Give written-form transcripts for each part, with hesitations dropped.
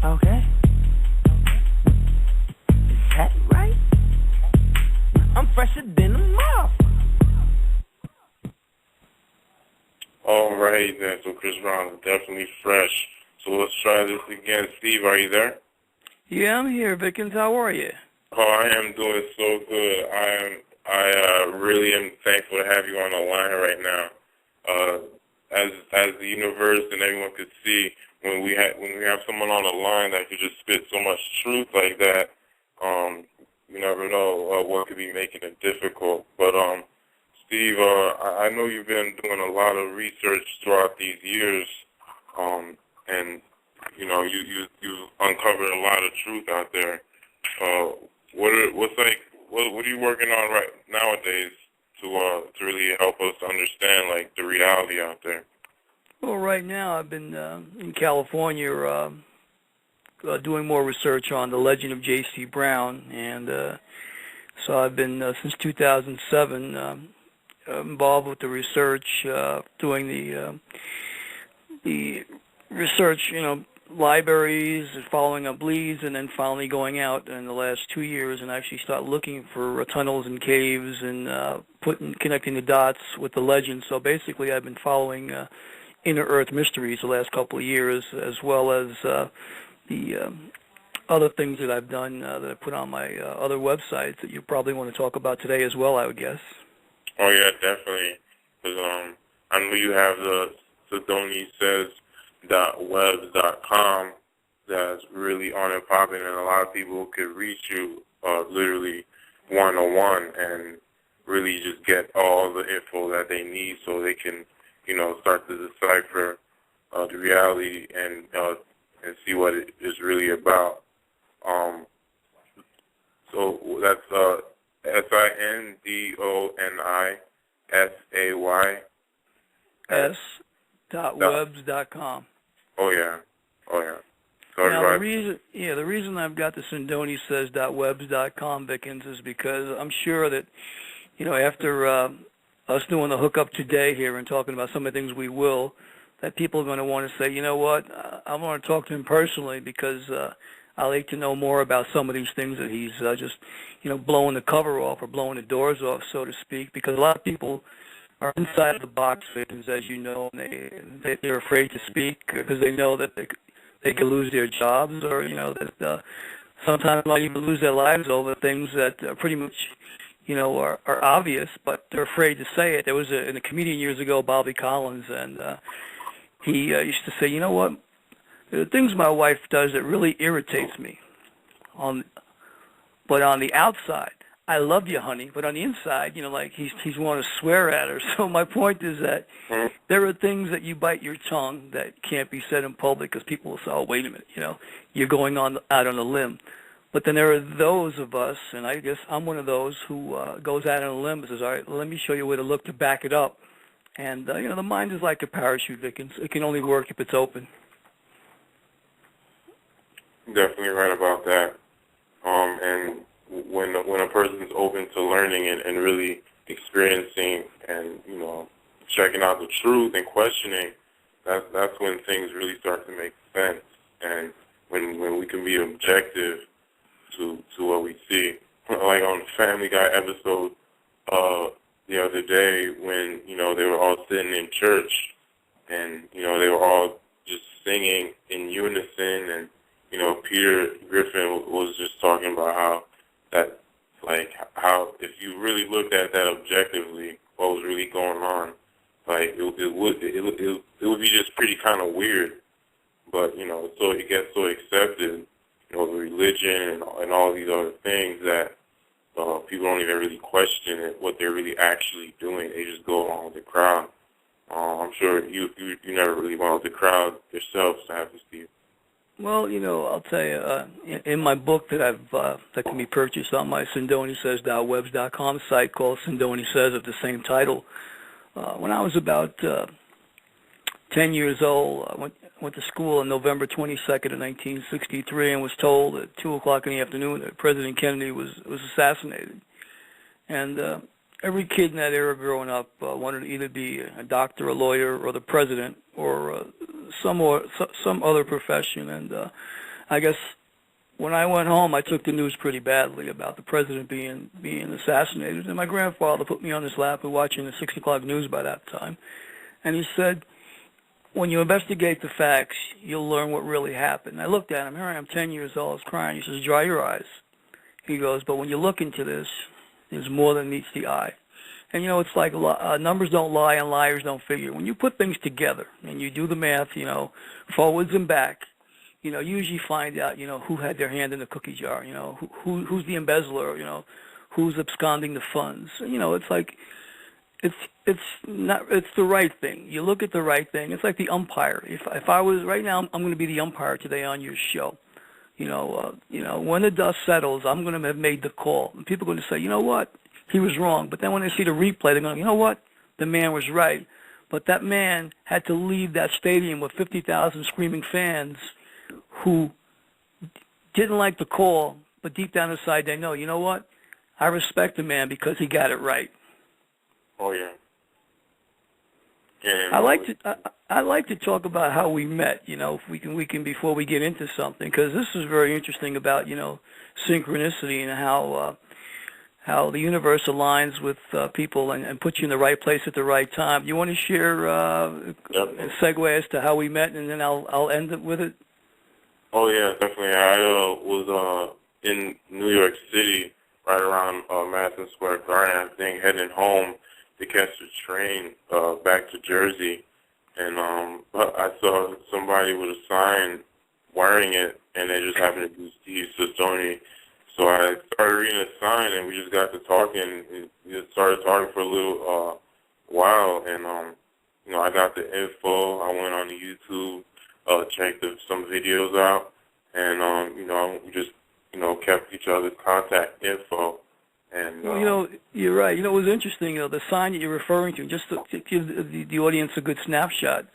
Okay. Is that right? I'm fresher than a moth. All right, then. So Chris Brown is definitely fresh. So let's try this again. Steve, are you there? Yeah, I'm here, Vickens. How are you? Oh, I am doing so good. I really am thankful to have you on the line right now. As the universe and everyone could see, when we have someone on the line that could just spit so much truth like that, you never know what could be making it difficult. But Steve, I know you've been doing a lot of research throughout these years, and you know you uncovered a lot of truth out there. What are you working on right nowadays to really help us understand like the reality out there? Well, right now I've been in California doing more research on the legend of J.C. Brown, and so I've been since 2007 involved with the research, doing the research, libraries, following up leads, and then finally going out in the last 2 years and actually start looking for tunnels and caves and connecting the dots with the legend. So basically, I've been following inner Earth mysteries the last couple of years, as well as the other things that I've done that I put on my other websites that you probably want to talk about today as well, I would guess. Oh yeah, definitely. Because I know you have the Sindoni says.webs.com that's really on and popping, and a lot of people could reach you literally one-on-one and really just get all the info that they need so they can, start to decipher the reality and see what it is really about. So that's SINDONISAY S.webs.com. Oh yeah. Sorry, now the reason I've got the Sindoni says.webs.com, Vickens, is because I'm sure that after us doing the hookup today here and talking about some of the things we will, that people are going to want to say, you know what, I want to talk to him personally because I like to know more about some of these things that he's just blowing the cover off or blowing the doors off, so to speak, because a lot of people are inside the box, Vickens, as you know, and they're afraid to speak because they know that they could lose their jobs, or that sometimes might even lose their lives over things that pretty much are obvious, but they're afraid to say it. There was a comedian years ago, Bobby Collins, and he used to say, you know what, there are things my wife does that really irritates me, but on the outside, I love you, honey, but on the inside, like he's want to swear at her. So my point is that there are things that you bite your tongue that can't be said in public because people will say, oh, wait a minute, you're going out on a limb. But then there are those of us, and I guess I'm one of those, who goes out on a limb and says, all right, let me show you where to look to back it up. And, the mind is like a parachute, Vickens. It can only work if it's open. Definitely right about that. And when a person's open to learning and really experiencing and, checking out the truth and questioning, that's when things really start to make sense. And when we can be objective to what we see. Like on the Family Guy episode the other day when, they were all sitting in church and, they were all just singing in unison, and, Peter Griffin was just talking about how if you really looked at that objectively, what was really going on, like it would be just pretty kind of weird. But, so it gets so accepted, the religion and all these other things that people don't even really question it, what they're really actually doing. They just go along with the crowd. I'm sure you never really went with the crowd yourself, so I have to see. Well, I'll tell you, in my book that can be purchased on my SindoniSays.webs.com site called Sindoni Says of the same title, when I was about 10 years old, I went to school on November 22nd of 1963 and was told at 2 o'clock in the afternoon that President Kennedy was assassinated. And every kid in that era growing up wanted to either be a doctor, a lawyer, or the president, or some other profession. And I guess when I went home, I took the news pretty badly about the president being assassinated. And my grandfather put me on his lap and watching the 6 o'clock news by that time. And he said, when you investigate the facts, you'll learn what really happened. I looked at him. Here I am, 10 years old, I was crying. He says, dry your eyes. He goes, but when you look into this, there's more than meets the eye. And, you know, it's like numbers don't lie and liars don't figure. When you put things together and you do the math, you know, forwards and back, you know, you usually find out, you know, who had their hand in the cookie jar, you know, who's the embezzler, you know, who's absconding the funds. You know, it's like, it's the right thing. You look at the right thing. It's like the umpire. If I was, right now, I'm going to be the umpire today on your show. You know, when the dust settles, I'm going to have made the call. And people are going to say, you know what? He was wrong. But then when they see the replay, they're going, you know what? The man was right. But that man had to leave that stadium with 50,000 screaming fans who didn't like the call, but deep down inside they know, you know what? I respect the man because he got it right. Oh yeah. I like to talk about how we met. You know, if we can before we get into something, because this is very interesting about, you know, synchronicity and how the universe aligns with people and puts you in the right place at the right time. You want to share a segue as to how we met, and then I'll end it with it? Oh, yeah, definitely. I was in New York City right around Madison Square Garden, I think, heading home to catch the train back to Jersey. And I saw somebody with a sign wearing it, and they just happened to be Steve Sindoni. So I started reading the sign, and we just got to talking, and we just started talking for a little while, and, you know, I got the info. I went on YouTube, checked some videos out, and, you know, we just, you know, kept each other's contact info. And, well, you know, you're right. You know, it was interesting, you know, the sign that you're referring to, just to give the audience a good snapshot.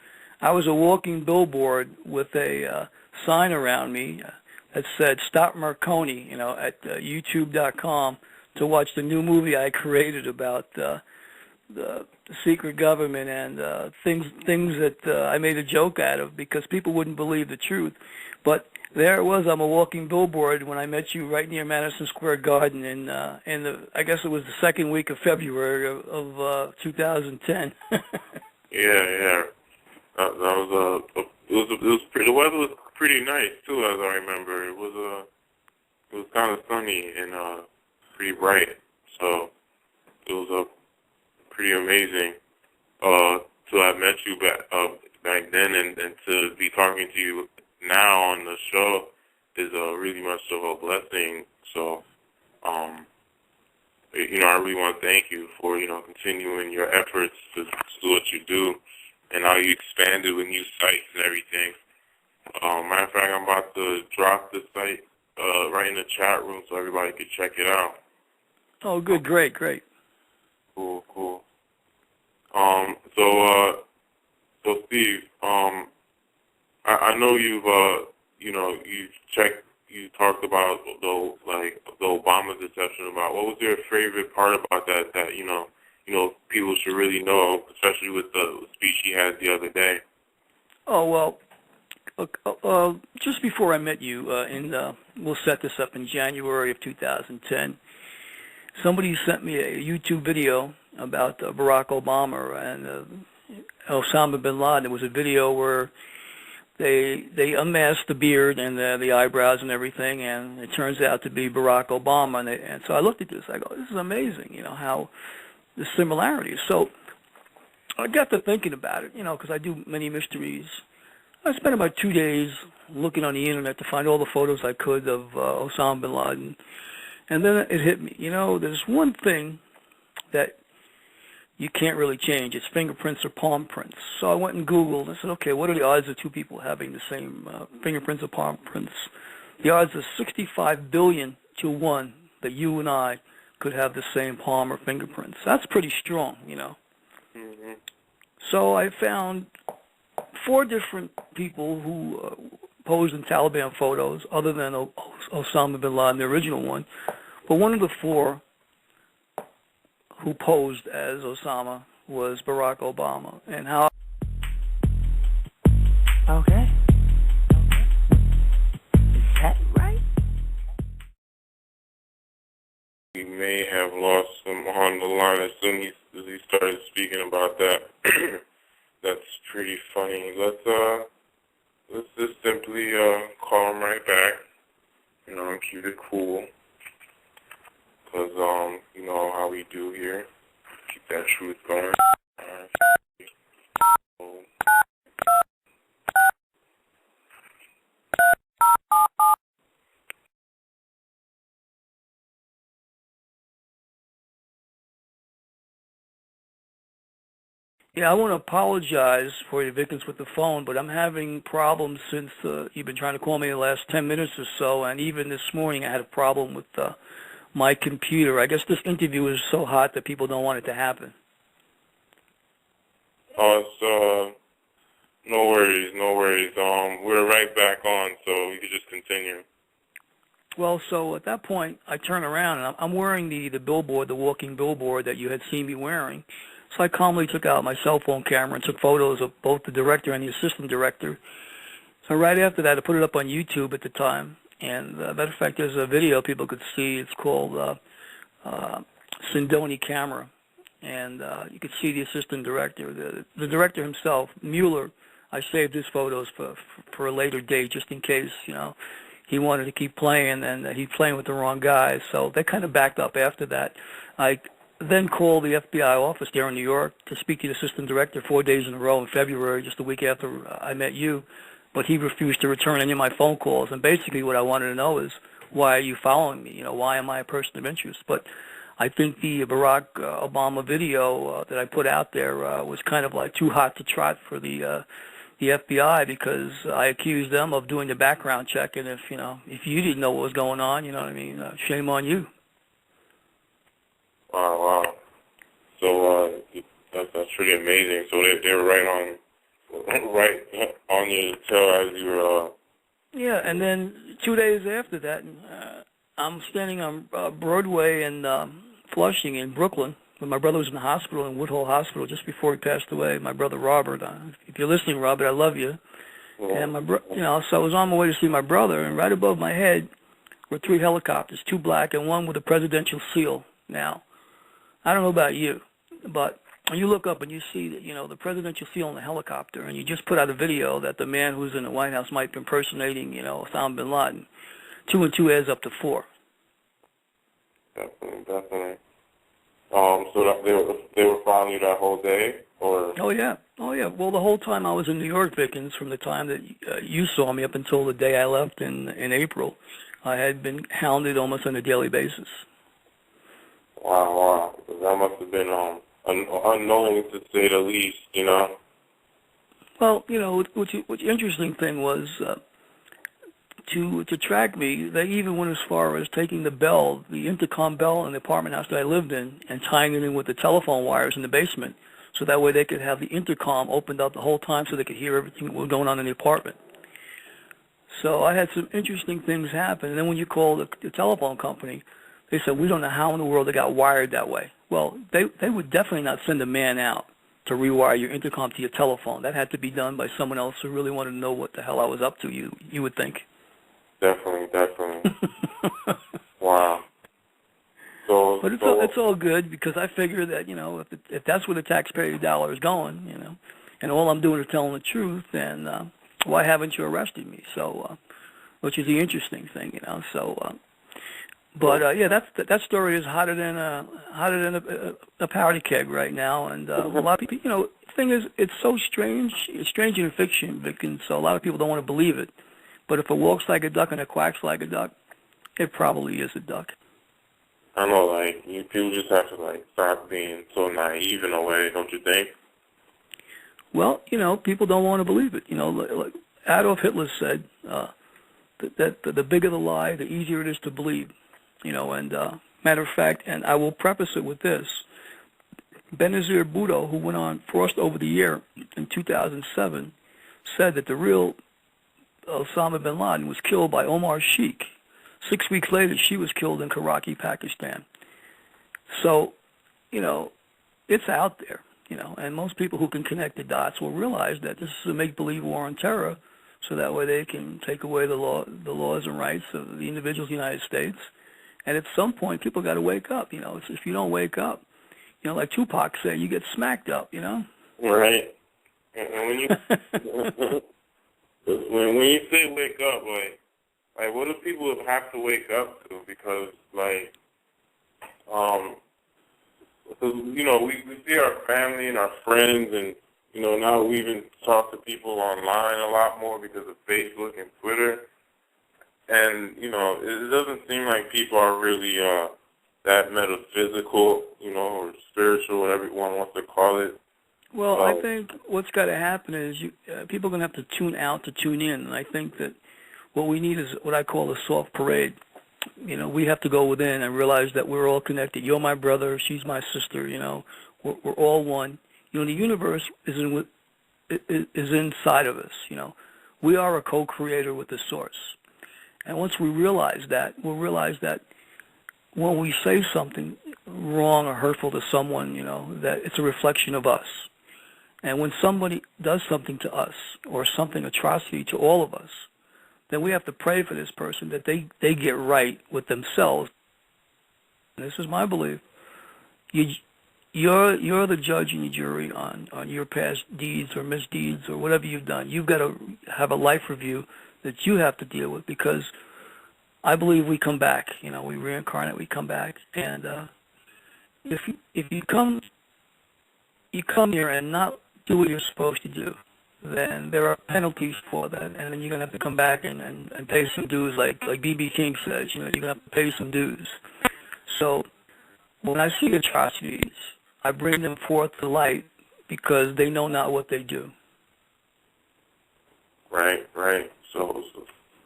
I was a walking billboard with a sign around me that said, "Stop Marconi," you know, at YouTube.com to watch the new movie I created about the secret government and things that I made a joke out of because people wouldn't believe the truth. But there it was. I'm a walking billboard when I met you right near Madison Square Garden in I guess it was the second week of February of 2010. Yeah. That was it was pretty. The weather was pretty nice too, as I remember. It was kind of sunny and pretty bright, so it was pretty amazing to have met you back then, and to be talking to you now on the show is really much of a blessing. So, you know, I really want to thank you for, you know, continuing your efforts to do what you do and how you expanded with new sites and everything. Matter of fact, I'm about to drop the site right in the chat room so everybody can check it out. Oh, good, great. Cool. So Steve, I know you've, you know, you talked about the Obama deception. About what was your favorite part about that you know people should really know, especially with the speech he had the other day. Oh well, just before I met you, we'll set this up in January of 2010. Somebody sent me a YouTube video about Barack Obama and Osama Bin Laden. It was a video where they unmasked the beard and the eyebrows and everything, and it turns out to be Barack Obama. And so I looked at this. I go, this is amazing, you know, how the similarities. So I got to thinking about it, you know, because I do many mysteries. I spent about 2 days looking on the internet to find all the photos I could of Osama Bin Laden. And then it hit me, you know, there's one thing that you can't really change. It's fingerprints or palm prints. So I went and Googled. I said, okay, what are the odds of two people having the same fingerprints or palm prints? The odds are 65 billion to 1 that you and I could have the same palm or fingerprints. That's pretty strong, you know. Mm-hmm. So I found 4 different people who posed in Taliban photos other than Osama Bin Laden, the original one. But one of the 4 who posed as Osama was Barack Obama. And how... Okay. pretty funny. Let's just simply call him right back, and keep it cool. Because, you know how we do here. Keep that truth going. Yeah, I want to apologize for your victims with the phone, but I'm having problems since you've been trying to call me the last 10 minutes or so, and even this morning I had a problem with my computer. I guess this interview is so hot that people don't want it to happen. Oh, it's, no worries, no worries. We're right back on, so you can just continue. Well, so at that point, I turn around, and I'm wearing the billboard, the walking billboard that you had seen me wearing. So I calmly took out my cell phone camera and took photos of both the director and the assistant director. So right after that, I put it up on YouTube at the time. And matter of fact, there's a video people could see. It's called Sindoni Camera. And you could see the assistant director. The director himself, Mueller, I saved his photos for a later date just in case, he wanted to keep playing and he's playing with the wrong guys. So they kind of backed up after that. I then called the FBI office there in New York to speak to the assistant director 4 days in a row in February, just a week after I met you. But he refused to return any of my phone calls. And basically what I wanted to know is, why are you following me? Why am I a person of interest? But I think the Barack Obama video that I put out there was kind of like too hot to trot for the FBI, because I accused them of doing the background check. And if you didn't know what was going on, shame on you. Wow. So that's pretty amazing. So they were right on your tail as you were. Yeah, and then 2 days after that, I'm standing on Broadway in Flushing in Brooklyn when my brother was in the hospital, in Woodhull Hospital, just before he passed away. My brother Robert. If you're listening, Robert, I love you. Yeah. And so I was on my way to see my brother, and right above my head were 3 helicopters, 2 black and 1 with a presidential seal. Now, I don't know about you, but when you look up and you see that, the presidential seal in the helicopter, and you just put out a video that the man who's in the White House might be impersonating, Osama Bin Laden, 2 and 2 adds up to 4. Definitely. So they were following you that whole day, or? Oh yeah. Well, the whole time I was in New York, Vickens, from the time that you saw me up until the day I left in April, I had been hounded almost on a daily basis. Wow. That must have been unknowing, to say the least, Well, what's the interesting thing was to track me, they even went as far as taking the intercom bell in the apartment house that I lived in, and tying it in with the telephone wires in the basement, so that way they could have the intercom opened up the whole time so they could hear everything that was going on in the apartment. So I had some interesting things happen. And then when you call the telephone company, they said, we don't know how in the world they got wired that way. Well, they would definitely not send a man out to rewire your intercom to your telephone. That had to be done by someone else who really wanted to know what the hell I was up to, you would think. Definitely. Wow. But it's all good, because I figure that, if that's where the taxpayer dollar is going, and all I'm doing is telling the truth, then why haven't you arrested me? So, which is the interesting thing, So, but yeah, that story is hotter than a powder keg right now, and a lot of people, the thing is, it's so strange. It's strange in fiction, Vic, so a lot of people don't want to believe it. But if it walks like a duck and it quacks like a duck, it probably is a duck. I know, people just have to stop being so naive in a way, don't you think? Well, people don't want to believe it. Like Adolf Hitler said that the bigger the lie, the easier it is to believe. And matter of fact, and I will preface it with this: Benazir Bhutto, who went on Frost Over the Air in 2007, said that the real Osama Bin Laden was killed by Omar Sheikh. 6 weeks later, she was killed in Karachi, Pakistan. So, it's out there, and most people who can connect the dots will realize that this is a make-believe war on terror, so that way they can take away the laws and rights of the individuals of the United States. And at some point, people got to wake up. If you don't wake up, like Tupac said, you get smacked up. Right. And when you when you say wake up, like what do people have to wake up to? Because we see our family and our friends, and now we even talk to people online a lot more because of Facebook and Twitter. And it doesn't seem like people are really that metaphysical, or spiritual, whatever one wants to call it. Well, I think what's got to happen is people are going to have to tune out to tune in, and I think that what we need is what I call a soft parade. We have to go within and realize that we're all connected. You're my brother, she's my sister. We're all one. The universe is inside of us. We are a co-creator with the source, and once we realize that, we'll realize that when we say something wrong or hurtful to someone, that it's a reflection of us. And when somebody does something to us or something atrocity to all of us, then we have to pray for this person that they get right with themselves. And this is my belief. You're the judge and the jury on your past deeds or misdeeds or whatever you've done. You've got to have a life review that you have to deal with, because I believe we come back. We reincarnate, we come back. And if you come here and not do what you're supposed to do, then there are penalties for that, and then you're going to have to come back and pay some dues, like B.B. King says, you're going to have to pay some dues. So when I see atrocities, I bring them forth to light because they know not what they do. Right. So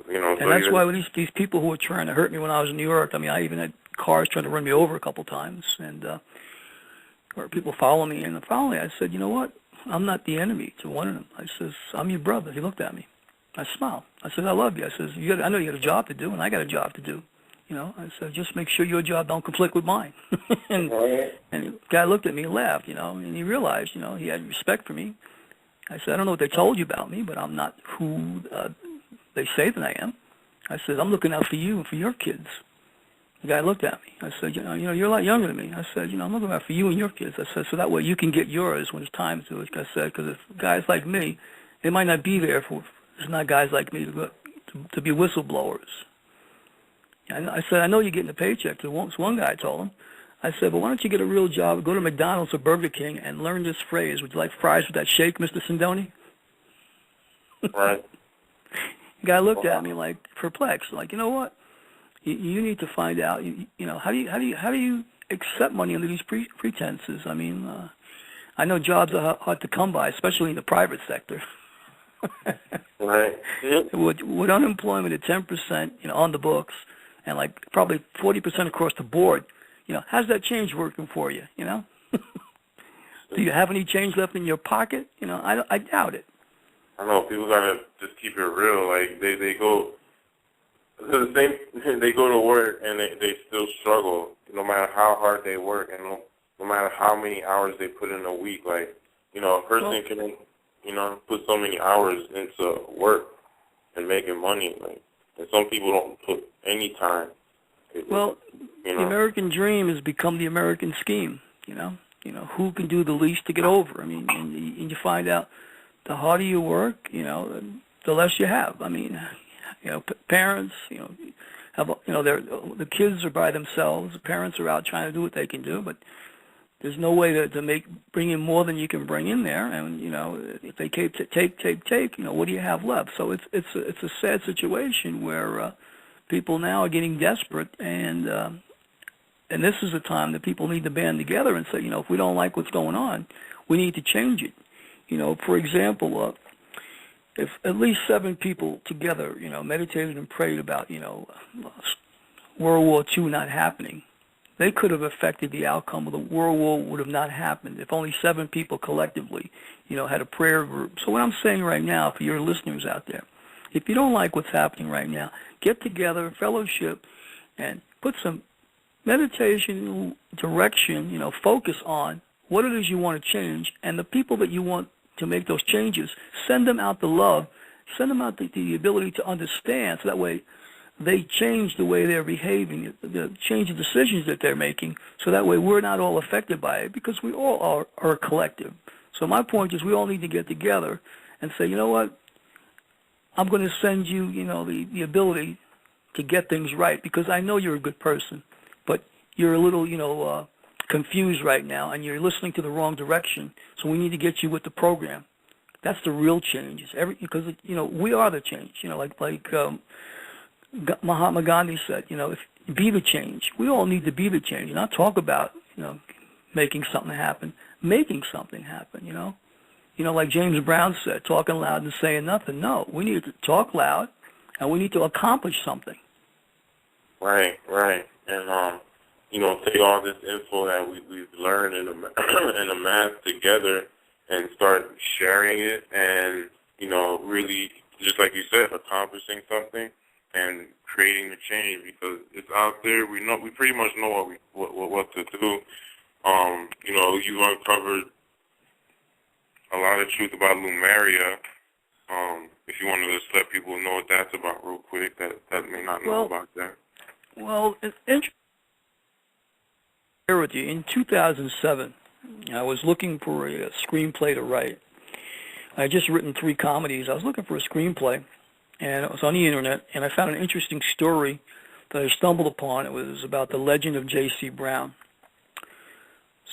and that's why with these people who were trying to hurt me when I was in New York, I even had cars trying to run me over a couple times, and or people follow me, and finally I said, you know what? I'm not the enemy to one of them. I says, I'm your brother. He looked at me. I smiled. I said, I love you. I says, I know you got a job to do, and I got a job to do. I said, just make sure your job don't conflict with mine. and the guy looked at me and laughed, and he realized, he had respect for me. I said, I don't know what they told you about me, but I'm not who they say that I am. I said, I'm looking out for you and for your kids. The guy looked at me. I said, you're a lot younger than me. I said, I'm looking out for you and your kids. I said, so that way you can get yours when it's time to, like I said, because if guys like me, they might not be there for, there's not guys like me to be whistleblowers. And I said, I know you're getting a paycheck. So one guy told him. I said, but why don't you get a real job, go to McDonald's or Burger King and learn this phrase. Would you like fries with that shake, Mr. Sindoni? Right. The guy looked at me like perplexed, like, you know what? You need to find out. How do you accept money under these pretenses? I know jobs are hard to come by, especially in the private sector. Right. Yep. With unemployment at 10%, on the books, and like probably 40% across the board, how's that change working for you? Do you have any change left in your pocket? I doubt it. I know people gotta just keep it real. Like they go. They go to work and they still struggle, no matter how hard they work and no matter how many hours they put in a week. Like, a person can, put so many hours into work and making money. Like, and some people don't put any time. Well, the American dream has become the American scheme. Who can do the least to get over? And you find out the harder you work, the less you have. Parents, have the kids are by themselves. The parents are out trying to do what they can do, but there's no way to bring in more than you can bring in there. And if they take, what do you have left? So it's a sad situation where people now are getting desperate, and this is a time that people need to band together and say, if we don't like what's going on, we need to change it. For example. If at least 7 people together, meditated and prayed about, World War II not happening, they could have affected the outcome of the World War would have not happened if only 7 people collectively, had a prayer group. So what I'm saying right now for your listeners out there, if you don't like what's happening right now, get together, fellowship, and put some meditation, direction, focus on what it is you want to change, and the people that you want to make those changes, send them out the love, send them out the ability to understand, so that way they change the way they're behaving, change the decisions that they're making, so that way we're not all affected by it, because we all are a collective. So my point is we all need to get together and say, you know what, I'm going to send you, the ability to get things right, because I know you're a good person, but you're a little, confused right now, and you're listening to the wrong direction, so we need to get you with the program. That's the real change. Because we are the change. Like Mahatma Gandhi said, be the change. We all need to be the change, not talk about, making something happen. Making something happen, like James Brown said, talking loud and saying nothing. No, we need to talk loud, and we need to accomplish something. Right. And, take all this info that we've learned and amassed together and start sharing it and, really, just like you said, accomplishing something and creating the change, because it's out there. We pretty much know what to do. You uncovered a lot of truth about Lumeria. If you want to just let people know what that's about real quick, that may not know about that. Well, it's interesting. With you. In 2007, I was looking for a screenplay to write. I had just written 3 comedies. I was looking for a screenplay, and it was on the internet, and I found an interesting story that I stumbled upon. It was about the legend of J.C. Brown.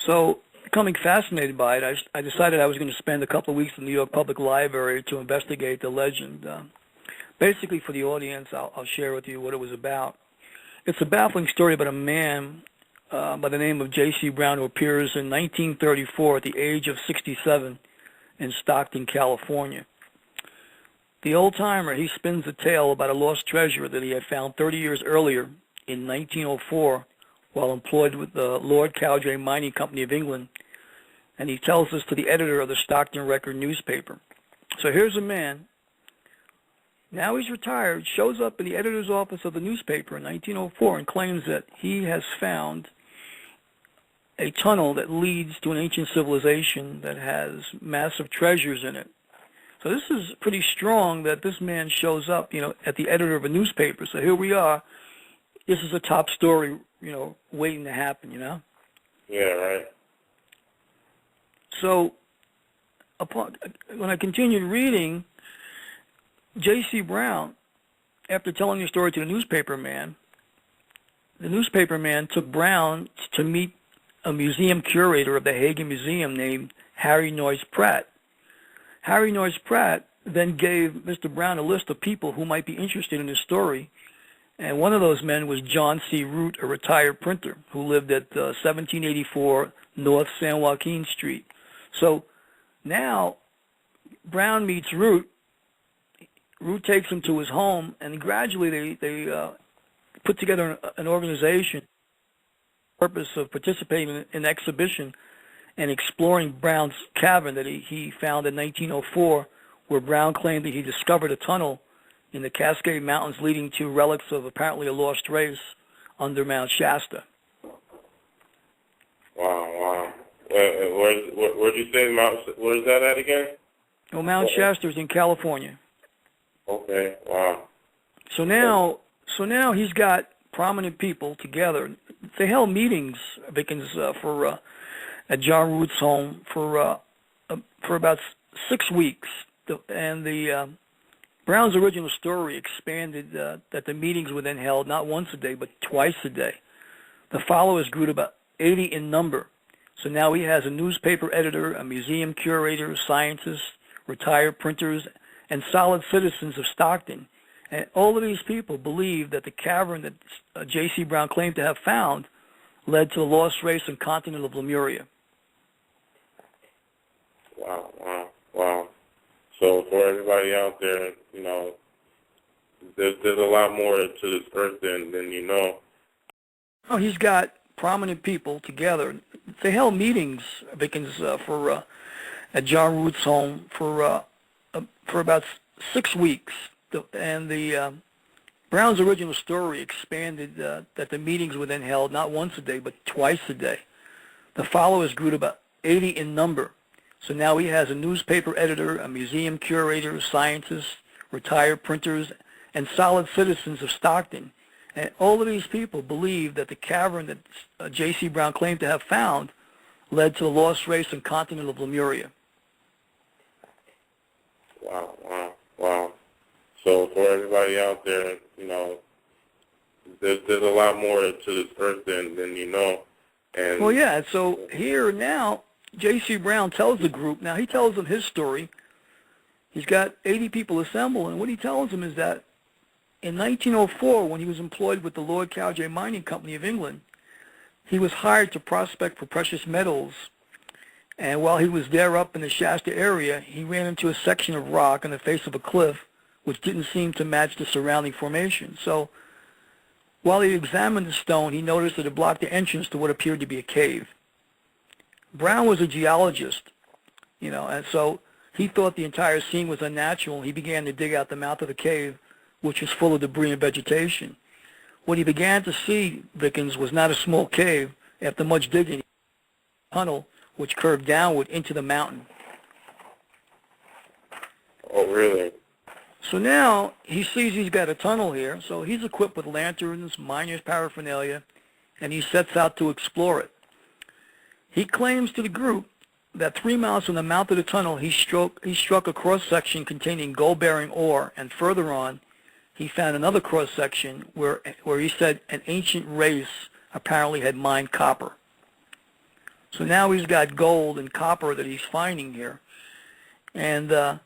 So, becoming fascinated by it, I decided I was going to spend a couple of weeks in the New York Public Library to investigate the legend. Basically, for the audience, I'll share with you what it was about. It's a baffling story about a man by the name of J.C. Brown, who appears in 1934 at the age of 67 in Stockton, California. The old-timer, he spins a tale about a lost treasure that he had found 30 years earlier in 1904 while employed with the Lord Cowdray Mining Company of England, and he tells this to the editor of the Stockton Record newspaper. So here's a man, now he's retired, shows up in the editor's office of the newspaper in 1904 and claims that he has found a tunnel that leads to an ancient civilization that has massive treasures in it. So this is pretty strong that this man shows up, at the editor of a newspaper. So here we are. This is a top story, waiting to happen, Yeah, right. So when I continued reading, J.C. Brown, after telling the story to the newspaper man took Brown to meet a museum curator of the Hagen Museum named Harry Noyes Pratt. Harry Noyes Pratt then gave Mr. Brown a list of people who might be interested in his story, and one of those men was John C. Root, a retired printer who lived at 1784 North San Joaquin Street. So now Brown meets Root. Root takes him to his home, and gradually they put together an organization purpose of participating in an exhibition and exploring Brown's cavern that he found in 1904, where Brown claimed that he discovered a tunnel in the Cascade Mountains leading to relics of apparently a lost race under Mount Shasta. Wow. Where'd you say where's that at again? Well, Mount Shasta is in California. Okay, wow. So now he's got prominent people together. They held meetings, Vickens, at John Root's home for about 6 weeks. And the Brown's original story expanded that the meetings were then held not once a day, but twice a day. The followers grew to about 80 in number. So now he has a newspaper editor, a museum curator, scientists, retired printers, and solid citizens of Stockton. And all of these people believe that the cavern that J.C. Brown claimed to have found led to the lost race and continent of Lemuria. Wow. So for everybody out there, there's a lot more to this earth than you know. Oh, he's got prominent people together. They held meetings, Vickens, at John Root's home for about 6 weeks. And the Brown's original story expanded that the meetings were then held not once a day, but twice a day. The followers grew to about 80 in number. So now he has a newspaper editor, a museum curator, scientists, retired printers, and solid citizens of Stockton. And all of these people believe that the cavern that J.C. Brown claimed to have found led to the lost race and continent of Lemuria. Wow, wow, wow. So for everybody out there, there's a lot more to this earth than you know. And well, yeah. So here now, J.C. Brown tells the group. Now he tells them his story. He's got 80 people assembled, and what he tells them is that in 1904, when he was employed with the Lord Cowdray Mining Company of England, he was hired to prospect for precious metals. And while he was there up in the Shasta area, he ran into a section of rock on the face of a cliff, which didn't seem to match the surrounding formation. So while he examined the stone, he noticed that it blocked the entrance to what appeared to be a cave. Brown was a geologist, and so he thought the entire scene was unnatural. He began to dig out the mouth of the cave, which was full of debris and vegetation. What he began to see, Vickens, was not a small cave. After much digging, a tunnel which curved downward into the mountain. Oh, really? So now he sees he's got a tunnel here, so he's equipped with lanterns, miner's paraphernalia, and he sets out to explore it. He claims to the group that 3 miles from the mouth of the tunnel, he struck a cross-section containing gold-bearing ore, and further on, he found another cross-section where he said an ancient race apparently had mined copper. So now he's got gold and copper that he's finding here, and the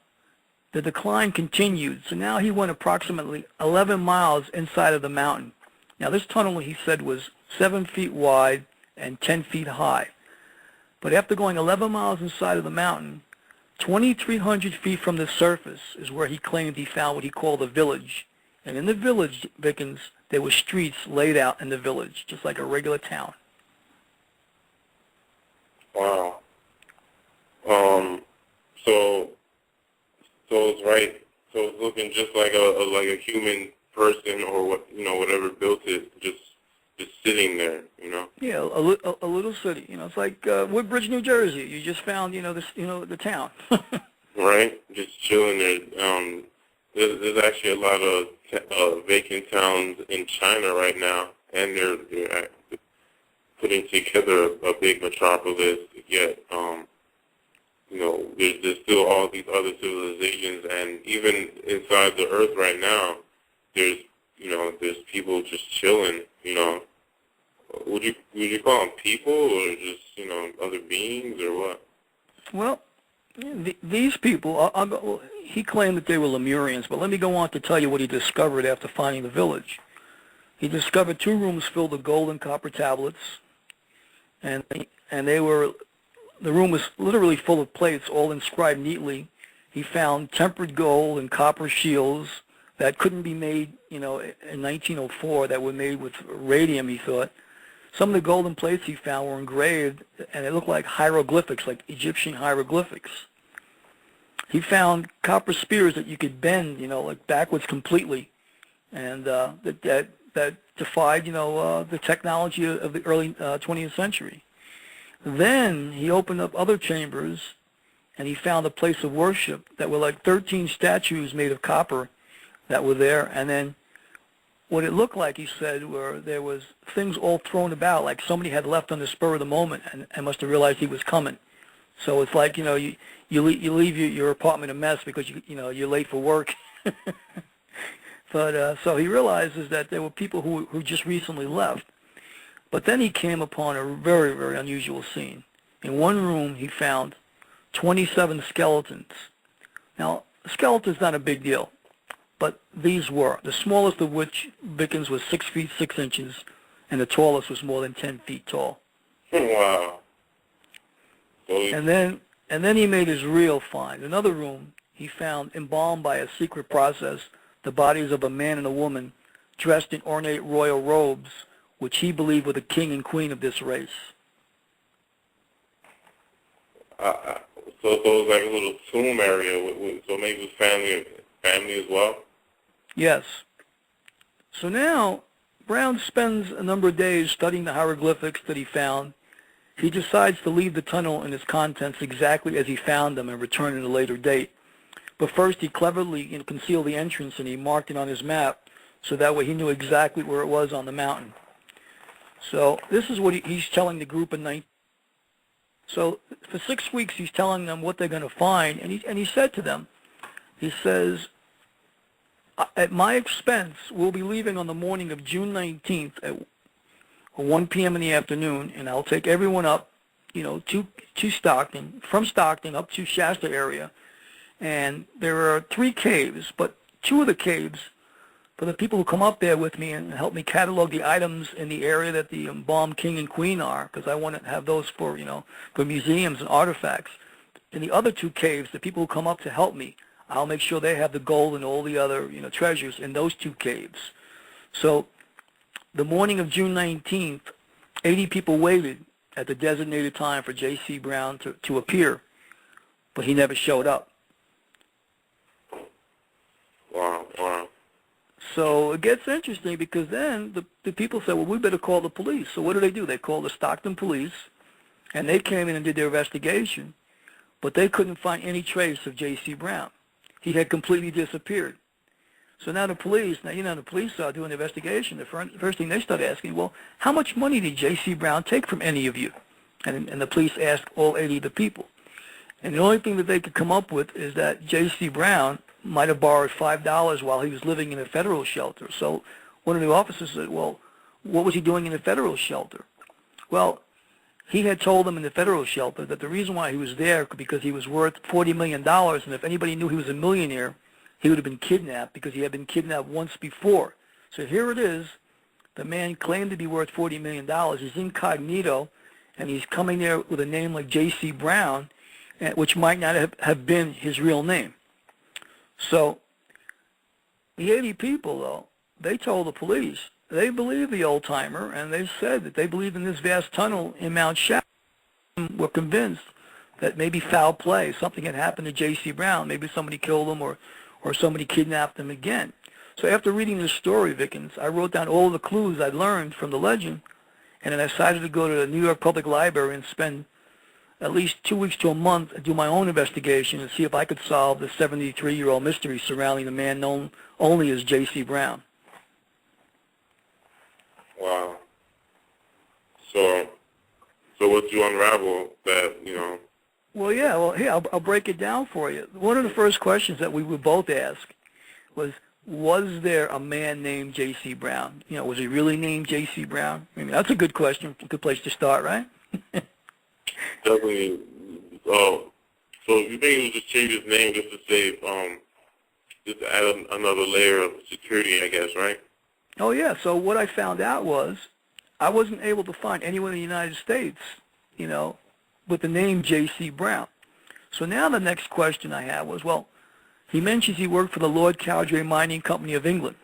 decline continued. So now he went approximately 11 miles inside of the mountain. Now this tunnel, he said, was 7 feet wide and 10 feet high. But after going 11 miles inside of the mountain, 2,300 feet from the surface is where he claimed he found what he called a village. And in the village, Vickens, there were streets laid out in the village, just like a regular town. Wow. So it's right. So it's looking just like a human person or whatever built it, just sitting there, Yeah, a little city. It's like Woodbridge, New Jersey. You just found, the town. Right, just chilling there. There's actually a lot of vacant towns in China right now, and they're putting together a big metropolis. Yet, there's still all these other civilizations, and even inside the Earth right now, there's people just chilling. Would you call them people, or just other beings, or what? Well, these people, he claimed that they were Lemurians, but let me go on to tell you what he discovered after finding the village. He discovered 2 rooms filled with gold and copper tablets, and the room was literally full of plates, all inscribed neatly. He found tempered gold and copper shields that couldn't be made, in 1904, that were made with radium, he thought. Some of the golden plates he found were engraved, and they looked like hieroglyphics, like Egyptian hieroglyphics. He found copper spears that you could bend, like backwards completely, and that defied, the technology of the early 20th century. Then he opened up other chambers, and he found a place of worship that were like 13 statues made of copper that were there, and then what it looked like, he said, were there was things all thrown about, like somebody had left on the spur of the moment and must have realized he was coming. So it's like, you leave your apartment a mess because you're late for work. But so he realizes that there were people who just recently left. But then he came upon a very, very unusual scene. In one room, he found 27 skeletons. Now, a skeleton's not a big deal, but these were. The smallest of which, Vickens, was 6 feet 6 inches, and the tallest was more than 10 feet tall. Wow. And then he made his real find. In another room, he found, embalmed by a secret process, the bodies of a man and a woman dressed in ornate royal robes, which he believed were the king and queen of this race. So it was like a little tomb area, so maybe with family as well? Yes. So now, Brown spends a number of days studying the hieroglyphics that he found. He decides to leave the tunnel and its contents exactly as he found them and return at a later date. But first, he cleverly concealed the entrance, and he marked it on his map, so that way he knew exactly where it was on the mountain. So this is what he's telling the group in 19. So for 6 weeks, he's telling them what they're going to find, and he said to them He says, at my expense, we'll be leaving on the morning of June 19th at 1 p.m. in the afternoon, and I'll take everyone up, to Stockton, from Stockton up to Shasta area. And there are 3 caves, but 2 of the caves, for the people who come up there with me and help me catalog the items in the area that the embalmed king and queen are, because I want to have those for, for museums and artifacts. In the other 2 caves, the people who come up to help me, I'll make sure they have the gold and all the other, treasures in those 2 caves. So the morning of June 19th, 80 people waited at the designated time for J.C. Brown to appear, but he never showed up. Wow. So it gets interesting because then the people said, well, we better call the police. So what do? They called the Stockton police, and they came in and did their investigation, but they couldn't find any trace of J.C. Brown. He had completely disappeared. So now the police are doing the investigation. The first thing they start asking, well, how much money did J.C. Brown take from any of you? And the police asked all 80 of the people. And the only thing that they could come up with is that J.C. Brown might have borrowed $5 while he was living in a federal shelter. So one of the officers said, well, what was he doing in the federal shelter? Well, he had told them in the federal shelter that the reason why he was there because he was worth $40 million, and if anybody knew he was a millionaire, he would have been kidnapped because he had been kidnapped once before. So here it is. The man claimed to be worth $40 million. He's incognito, and he's coming there with a name like J.C. Brown, which might not have been his real name. So the 80 people, though, they told the police they believed the old-timer, and they said that they believed in this vast tunnel in Mount Shasta. Were convinced that maybe foul play, something had happened to J.C. Brown. Maybe somebody killed him or somebody kidnapped him again. So after reading this story, Vickens, I wrote down all the clues I'd learned from the legend, and then I decided to go to the New York Public Library and spend at least 2 weeks to a month and do my own investigation and see if I could solve the 73-year-old mystery surrounding the man known only as J.C. Brown. Wow. So what you unravel that, Well, yeah. Well, here, I'll break it down for you. One of the first questions that we would both ask was there a man named J.C. Brown? Was he really named J.C. Brown? I mean, that's a good question, a good place to start, right? Definitely. So you think he would just change his name just to save, just to add another layer of security, I guess, right? Oh, yeah. So what I found out was I wasn't able to find anyone in the United States, with the name J.C. Brown. So now the next question I had was, well, he mentions he worked for the Lord Cowdray Mining Company of England.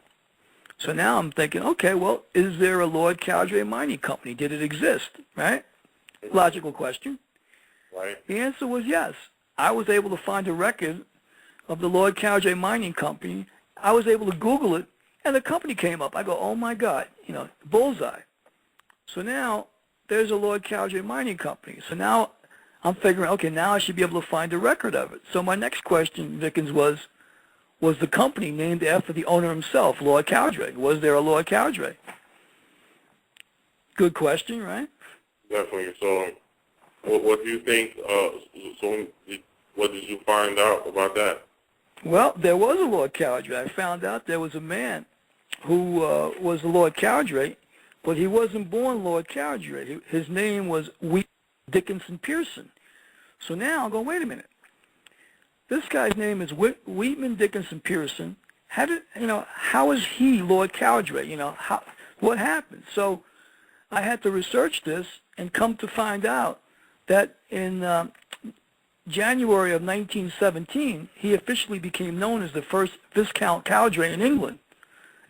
So now I'm thinking, okay, well, is there a Lord Cowdray Mining Company? Did it exist, right? Logical question. Right. The answer was yes. I was able to find a record of the Lord Cowdray Mining Company. I was able to Google it, and the company came up. I go, oh, my God, bullseye. So now there's a Lord Cowdray Mining Company. So now I'm figuring, okay, now I should be able to find a record of it. So my next question, Vickens, was the company named after the owner himself, Lord Cowdray? Was there a Lord Cowdray? Good question, right? Definitely. So what do you think, what did you find out about that? Well, there was a Lord Cowdray. I found out there was a man who was the Lord Cowdray, but he wasn't born Lord Cowdray. His name was Wheaton Dickinson Pearson. So now I'm going, wait a minute. This guy's name is Wheaton Dickinson Pearson. How is he Lord Cowdray? What happened? So I had to research this and come to find out that in January of 1917, he officially became known as the first Viscount Cowdray in England.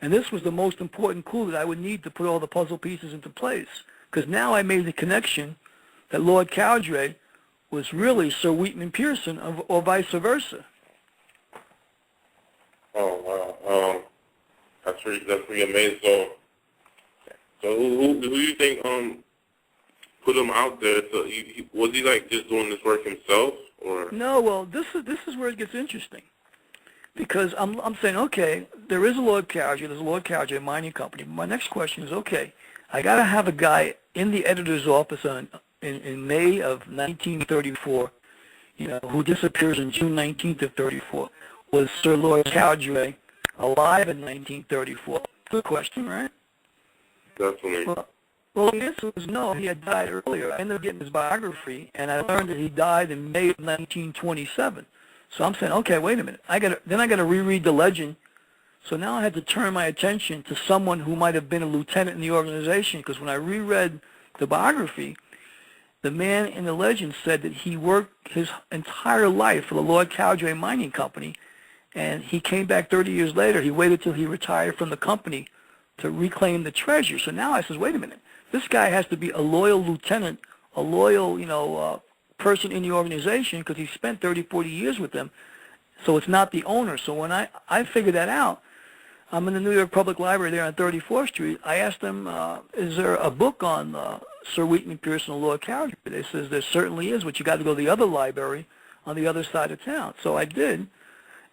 And this was the most important clue that I would need to put all the puzzle pieces into place. Because now I made the connection that Lord Cowdray was really Sir Wheaton Pearson, or vice versa. Oh, wow. That's pretty amazing. So who do you think put him out there? So was he like just doing this work himself, or? No, well, this is where it gets interesting, because I'm saying, okay, there is a Lord Cowdray, there's a Lord Cowdray Mining Company. My next question is, okay, I got to have a guy in the editor's office in May of 1934, who disappears on June 19th of 34. was Sir Lord Cowdray alive in 1934? Good question, right? Definitely. Well, the answer was no. He had died earlier. I ended up getting his biography, and I learned that he died in May of 1927. So I'm saying, okay, wait a minute. Then I got to reread the legend. So now I had to turn my attention to someone who might have been a lieutenant in the organization, because when I reread the biography, the man in the legend said that he worked his entire life for the Lord Cowdray Mining Company, and he came back 30 years later. He waited till he retired from the company to reclaim the treasure. So now I says, wait a minute. This guy has to be a loyal lieutenant, a loyal, person in the organization, because he spent 30, 40 years with them. So it's not the owner. So when I figured that out, I'm in the New York Public Library there on 34th Street. I asked them, is there a book on Sir Wheaton Pearson and Lord Cowdray? They says there certainly is, but you got to go to the other library on the other side of town. So I did.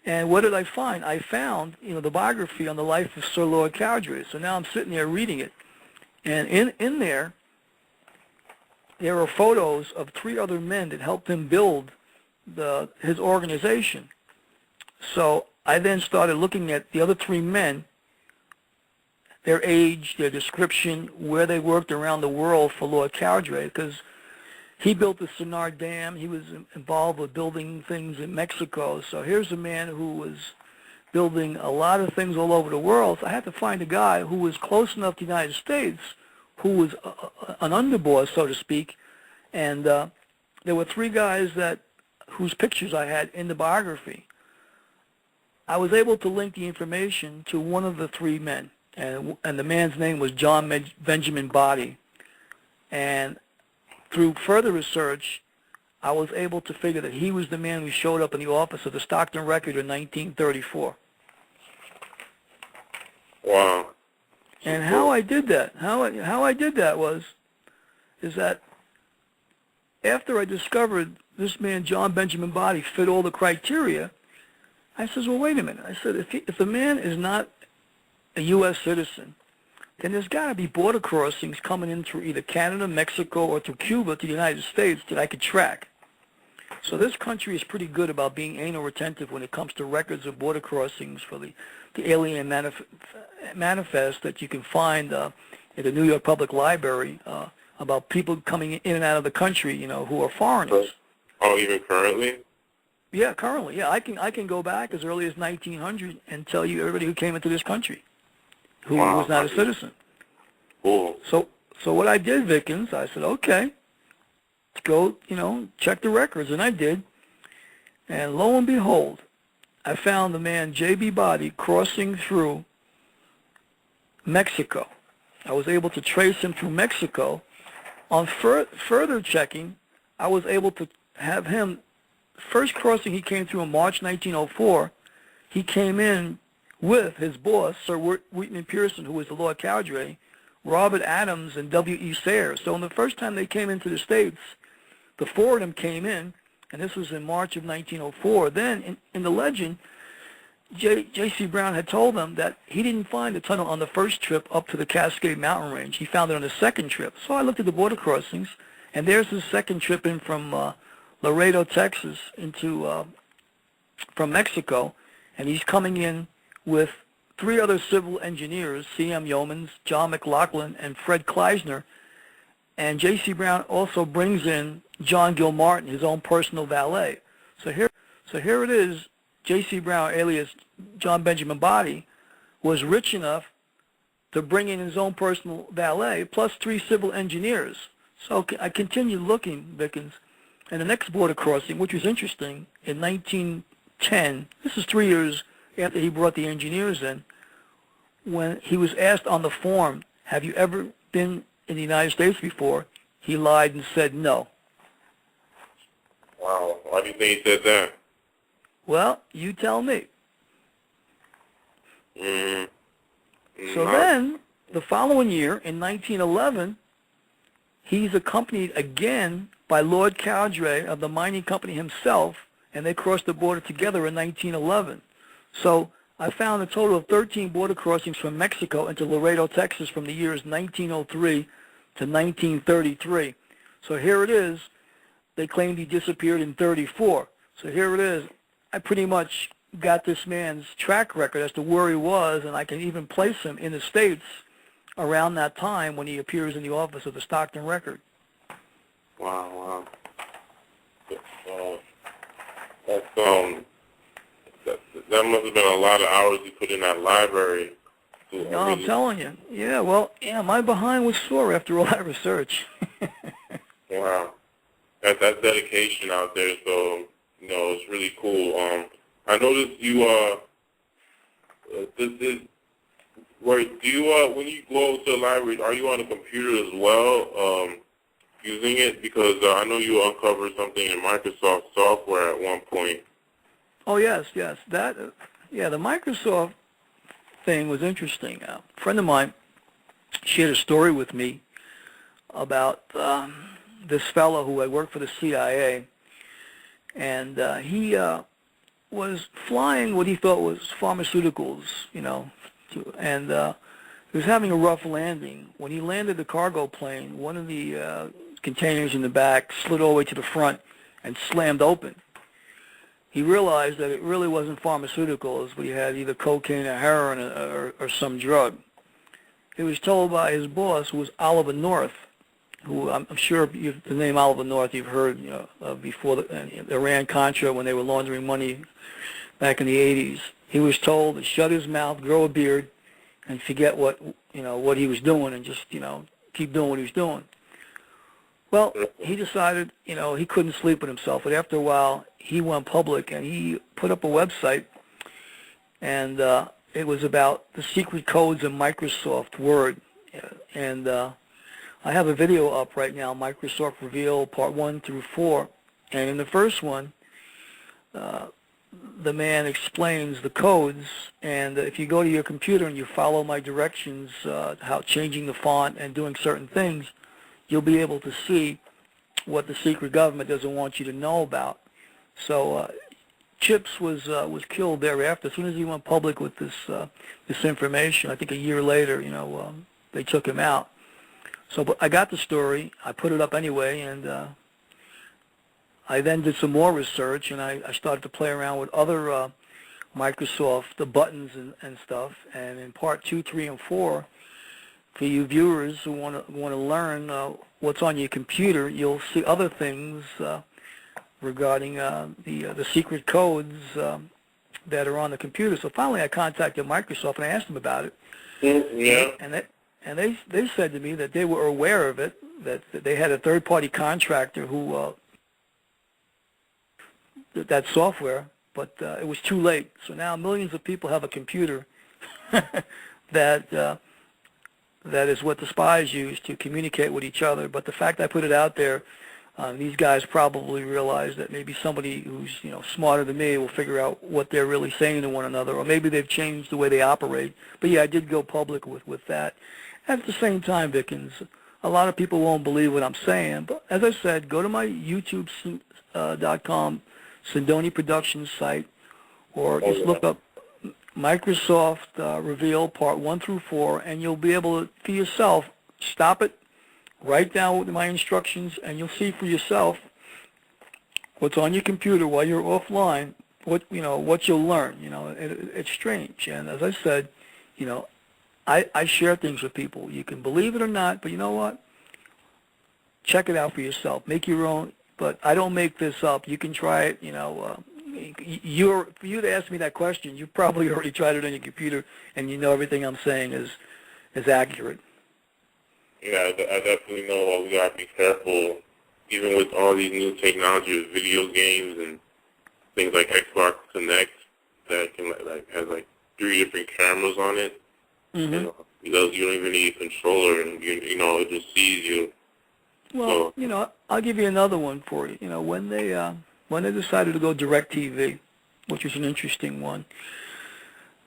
And what did I find? I found, the biography on the life of Sir Lord Cowdray. So now I'm sitting there reading it. And in there are photos of 3 other men that helped him build his organization. So I then started looking at the other 3 men, their age, their description, where they worked around the world for Lord Cowdray, because he built the Sonar Dam. He was involved with building things in Mexico. So here's a man who was building a lot of things all over the world. So I had to find a guy who was close enough to the United States, who was an underboss, so to speak. And there were 3 guys whose pictures I had in the biography. I was able to link the information to one of the 3 men, and the man's name was John Benjamin Body. And through further research, I was able to figure that he was the man who showed up in the office of the Stockton Record in 1934. Wow. And how I did that, is that after I discovered this man, John Benjamin Body, fit all the criteria, I says, well, wait a minute. I said, if the man is not a U.S. citizen, then there's got to be border crossings coming in through either Canada, Mexico, or through Cuba to the United States that I could track. So this country is pretty good about being anal retentive when it comes to records of border crossings for the alien manifest that you can find at the New York Public Library about people coming in and out of the country, who are foreigners. Oh, even currently? Yeah, currently. Yeah, I can go back as early as 1900 and tell you everybody who came into this country who was not a citizen. Cool. So what I did, Vickens, I said, okay, let's go, check the records, and I did. And lo and behold, I found the man J.B. Body crossing through Mexico. I was able to trace him through Mexico. On further checking, I was able to have him, first crossing he came through in March 1904, he came in with his boss, Sir Wheaton Pearson, who was the Lord Cowdray, Robert Adams, and W.E. Sayers. So in the first time they came into the States, the 4 of them came in, and this was in March of 1904. Then, in the legend, J.C. Brown had told them that he didn't find the tunnel on the first trip up to the Cascade Mountain Range. He found it on the second trip. So I looked at the border crossings, and there's his second trip in from Laredo, Texas, from Mexico, and he's coming in with 3 other civil engineers, C.M. Yeomans, John McLaughlin, and Fred Kleisner. And J.C. Brown also brings in John Gilmartin, his own personal valet. So here it is. J.C. Brown, alias John Benjamin Body, was rich enough to bring in his own personal valet, plus 3 civil engineers. So I continued looking, Vickens, and the next border crossing, which was interesting, in 1910, this is 3 years after he brought the engineers in, when he was asked on the form, have you ever been in the United States before, he lied and said no. Wow. Why do you think he said that? Well, you tell me. So then, the following year, in 1911, he's accompanied again by Lord Cowdray of the mining company himself, and they crossed the border together in 1911. So I found a total of 13 border crossings from Mexico into Laredo, Texas from the years 1903 to 1933. So here it is. They claimed he disappeared in 34. So here it is. I pretty much got this man's track record as to where he was, and I can even place him in the States around that time when he appears in the office of the Stockton Record. Wow. That's that must have been a lot of hours you put in that library. No, I'm telling you. Yeah, well, my behind was sore after all that research. Wow. That's dedication out there, so, it's really cool. I noticed you, when you go to the library, are you on a computer as well, using it? Because I know you uncovered something in Microsoft software at one point. Oh, yes. The Microsoft thing was interesting. A friend of mine shared a story with me about this fellow who had worked for the CIA, and he was flying what he thought was pharmaceuticals, and he was having a rough landing. When he landed the cargo plane, one of the containers in the back slid all the way to the front and slammed open. He realized that it really wasn't pharmaceuticals, but he had either cocaine or heroin or some drug. He was told by his boss, who was Oliver North, who I'm sure the name Oliver North you've heard before the Iran-Contra when they were laundering money back in the 80s. He was told to shut his mouth, grow a beard, and forget what he was doing and just keep doing what he was doing. Well, he decided he couldn't sleep with himself, but after a while he went public and he put up a website, and it was about the secret codes of Microsoft Word, and I have a video up right now, Microsoft Reveal Part 1 through 4, and in the first one, the man explains the codes, and if you go to your computer and you follow my directions, how changing the font and doing certain things, you'll be able to see what the secret government doesn't want you to know about. So Chips was killed thereafter. As soon as he went public with this information, I think a year later, they took him out. So but I got the story. I put it up anyway, and I then did some more research, and I started to play around with other Microsoft, the buttons and stuff. And in part 2, 3, and 4, for you viewers who want to learn what's on your computer, you'll see other things regarding the secret codes that are on the computer. So finally, I contacted Microsoft and I asked them about it. Yeah. And they said to me that they were aware of it, that they had a third-party contractor who that software, but it was too late. So now millions of people have a computer that is what the spies use to communicate with each other. But the fact I put it out there, these guys probably realize that maybe somebody who's smarter than me will figure out what they're really saying to one another, or maybe they've changed the way they operate. But yeah, I did go public with that. At the same time, Vickens, a lot of people won't believe what I'm saying. But as I said, go to my YouTube.com Sindoni Productions site, or just look up Microsoft Reveal Part 1 through 4, and you'll be able to, for yourself, stop it, write down my instructions, and you'll see for yourself what's on your computer while you're offline, what you'll learn. It's strange. And as I said, I share things with people. You can believe it or not, but you know what? Check it out for yourself. Make your own. But I don't make this up. You can try it. For you to ask me that question, you probably already tried it on your computer, and everything I'm saying is accurate. Yeah, I definitely know we gotta be careful, even with all these new technologies, video games and things like Xbox Connect that can has 3 different cameras on it. Mm-hmm. You don't even need a controller, and it just sees you. Well, I'll give you another one for you. When they decided to go DirecTV, which is an interesting one,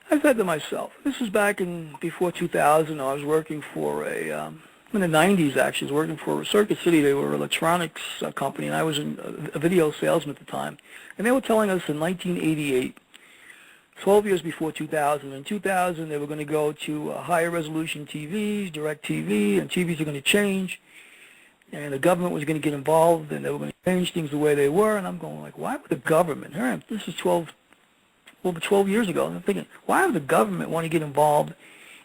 I said to myself, this is back before 2000. I was working for in the 90s actually. I was working for Circuit City. They were an electronics company, and I was a video salesman at the time. And they were telling us in 1988, 12 years before 2000. In 2000, they were going to go to higher resolution TVs, DirecTV, and TVs are going to change. And the government was going to get involved, and they were going to change things the way they were. And I'm going why would the government? This is 12 over 12 years ago. And I'm thinking, why would the government want to get involved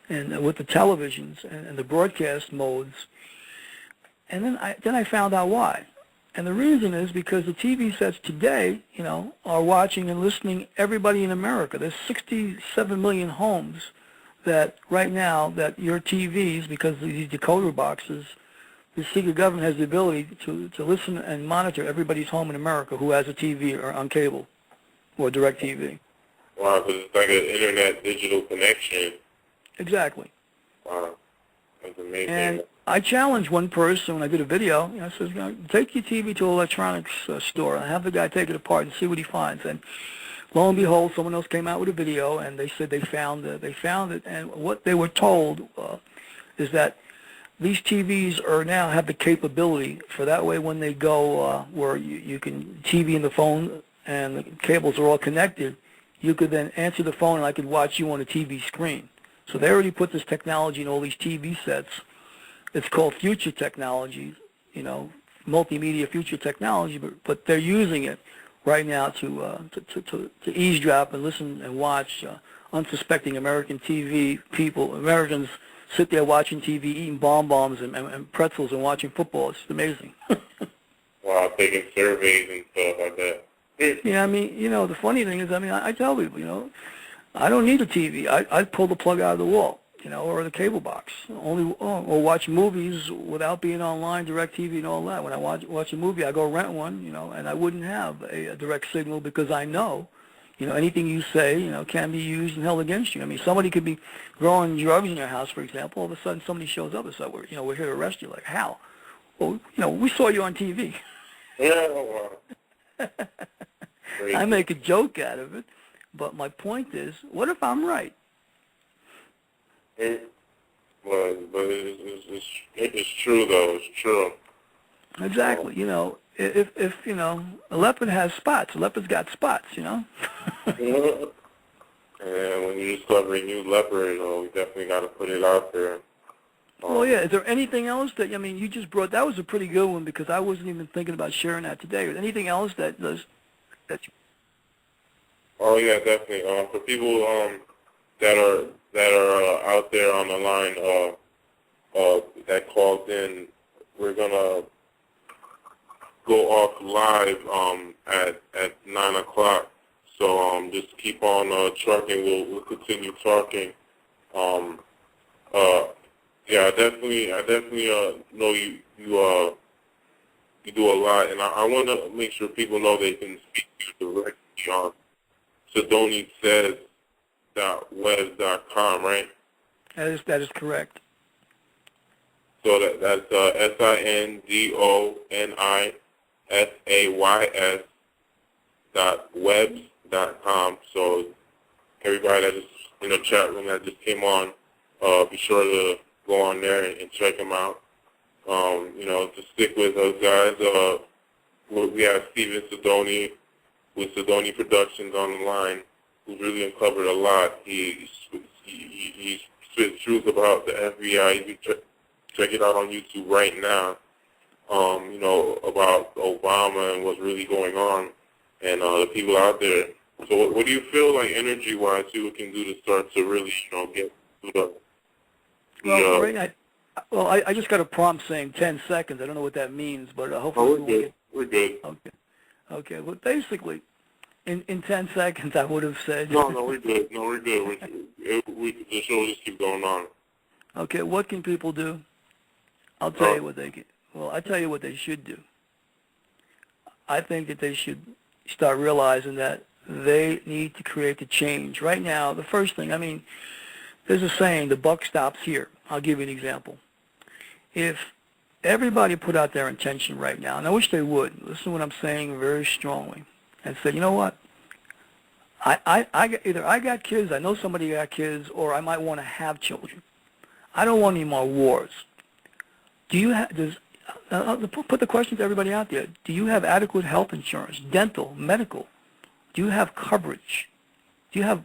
with the televisions and the broadcast modes? And then I found out why. And the reason is because the TV sets today, are watching and listening everybody in America. There's 67 million homes that right now that your TVs, because of these decoder boxes, the secret government has the ability to listen and monitor everybody's home in America who has a TV or on cable or direct TV. Wow, because it's like an internet digital connection. Exactly. Wow, that's amazing. And I challenged one person when I did a video. I said, take your TV to an electronics store and have the guy take it apart and see what he finds. And lo and behold, someone else came out with a video, and they said they found it. And what they were told is that these TVs now have the capability for that way when they go where you can TV and the phone and the cables are all connected, you could then answer the phone and I could watch you on a TV screen. So they already put this technology in all these TV sets. It's called future technology, multimedia future technology, but they're using it right now to eavesdrop and listen and watch unsuspecting American TV people. Americans sit there watching TV, eating bonbons and pretzels and watching football. It's amazing. Wow, taking surveys and stuff like that. Yeah, the funny thing is, I tell people, I don't need a TV. I pull the plug out of the wall, or the cable box. Or watch movies without being online, direct TV and all that. When I watch a movie, I go rent one, and I wouldn't have a direct signal because I know, anything you say, can be used and held against you. Somebody could be growing drugs in your house, for example. All of a sudden, somebody shows up and says, we're here to arrest you. Like, how? Well, we saw you on TV. Yeah, wow. I make a joke out of it, but my point is, what if I'm right? But it's true though. It's true. Exactly. If a leopard has spots, a leopard's got spots. And when you discover a new leopard, we definitely got to put it out there. Well, yeah. Is there anything else that you just brought? That was a pretty good one because I wasn't even thinking about sharing that today. Is there anything else that you? Oh yeah, definitely. For people that are out there on the line that called in, we're gonna go off live at 9 o'clock. So just keep on trucking. We'll continue talking. Yeah, I definitely know you do a lot, and I want to make sure people know they can speak to you directly on SindoniSays.webs.com, right? That is correct. So that's SindoniSays.webs.com. So everybody that just in the chat room that just came on, be sure to go on there and check them out. To stick with those guys. We have Steven Sindoni with Sindoni Productions on the line, who's really uncovered a lot. He spits truth about the FBI. You can check it out on YouTube right now. About Obama and what's really going on, and the people out there. So, what do you feel like energy-wise people can do to start to really, get to the? I just got a prompt saying 10 seconds. I don't know what that means, but hopefully we're good. Okay. Well, basically, in 10 seconds, I would have said. No, we're good. The show will just keep going on. Okay, what can people do? I'll tell you what they can. Well, I tell you what they should do. I think that they should start realizing that they need to create the change. Right now, the first thing, there's a saying, the buck stops here. I'll give you an example. If everybody put out their intention right now, and I wish they would, listen to what I'm saying very strongly, and say, you know what, either I got kids, I know somebody got kids, or I might want to have children. I don't want any more wars. Do you have, put the question to everybody out there, do you have adequate health insurance, dental, medical? Do you have coverage? Do you have,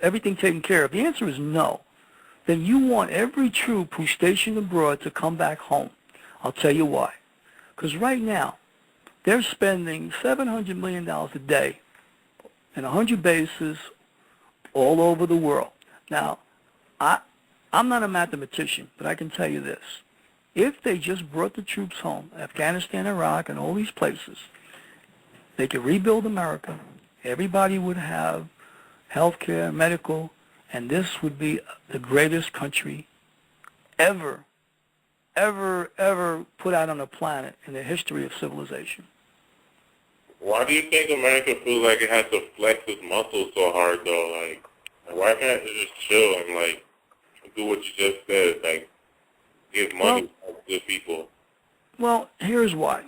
everything taken care of? The answer is no. Then you want every troop who's stationed abroad to come back home. I'll tell you why. Because right now, they're spending $700 million a day and 100 bases all over the world. Now, I'm not a mathematician, but I can tell you this. If they just brought the troops home, Afghanistan, Iraq, and all these places, they could rebuild America. Everybody would have health care, medical, and this would be the greatest country ever put out on the planet in the history of civilization. Why do you think America feels like it has to flex its muscles so hard, though? Like why can't it just chill and, like, do what you just said, like, give money to people? Well, here's why.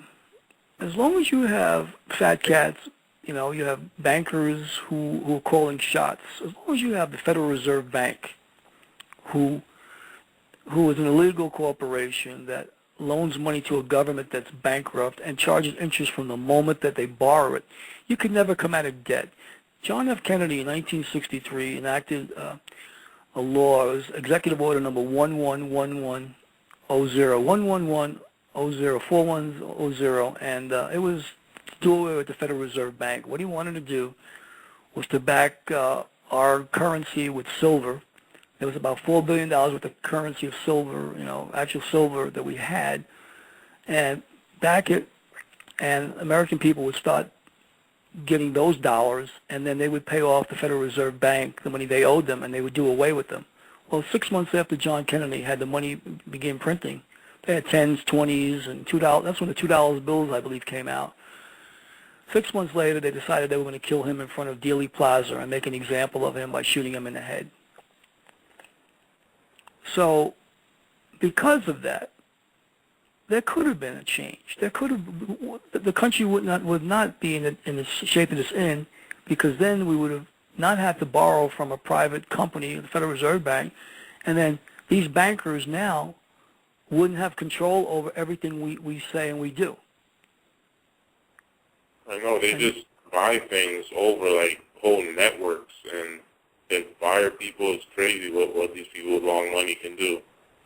As long as you have fat cats, you know, you have bankers who are calling shots, as long as you have the Federal Reserve Bank, who is an illegal corporation that loans money to a government that's bankrupt and charges interest from the moment that they borrow it, you could never come out of debt. John F. Kennedy in 1963 enacted a law. It was Executive Order number 111100, 4110, and it was to do away with the Federal Reserve Bank. What he wanted to do was to back our currency with silver. There was about $4 billion worth of currency of silver, you know, actual silver that we had, and back it, and American people would start getting those dollars, and then they would pay off the Federal Reserve Bank the money they owed them, and they would do away with them. Well, 6 months after John Kennedy had the money begin printing, they had 10s, 20s, and $2. That's when the $2 bills, I believe, came out. 6 months later, they decided they were going to kill him in front of Dealey Plaza and make an example of him by shooting him in the head. So, because of that, there could have been a change. There could have, the country would not be in the shape it is in, because then we would have not had to borrow from a private company, the Federal Reserve Bank, and then these bankers now wouldn't have control over everything we say and we do. I know, they just buy things over, like, whole networks, and they fire people. It's crazy what these people with long money can do.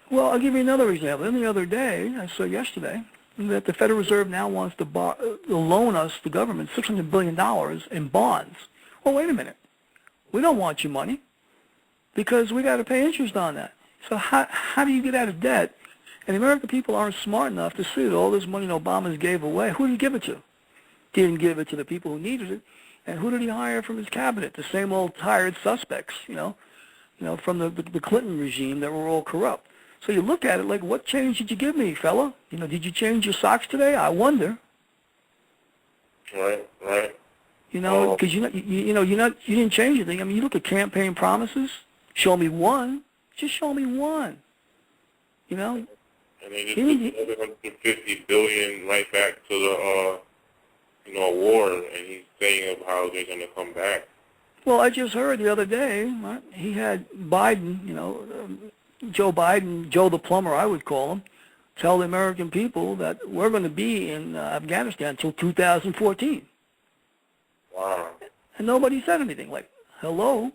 Well, I'll give you another example. The other day, I saw yesterday, that the Federal Reserve now wants to loan us, the government, $600 billion in bonds. Well, wait a minute. We don't want your money because we got to pay interest on that. So how do you get out of debt? And the American people aren't smart enough to see that all this money Obama gave away, who did he give it to? He didn't give it to the people who needed it. And who did he hire from his cabinet? The same old tired suspects, you know, from the Clinton regime that were all corrupt. So you look at it like, what change did you give me, fella? You know, did you change your socks today? I wonder. Right. You know, because you didn't change anything. I mean, you look at campaign promises. Show me one. Just show me one. You know. And they just put $750 billion right back to the war, and he's saying of how they're going to come back. Well, I just heard the other day, he had Biden, Joe Biden, Joe the plumber, I would call him, tell the American people that we're going to be in Afghanistan until 2014. Wow. And nobody said anything. Like, hello?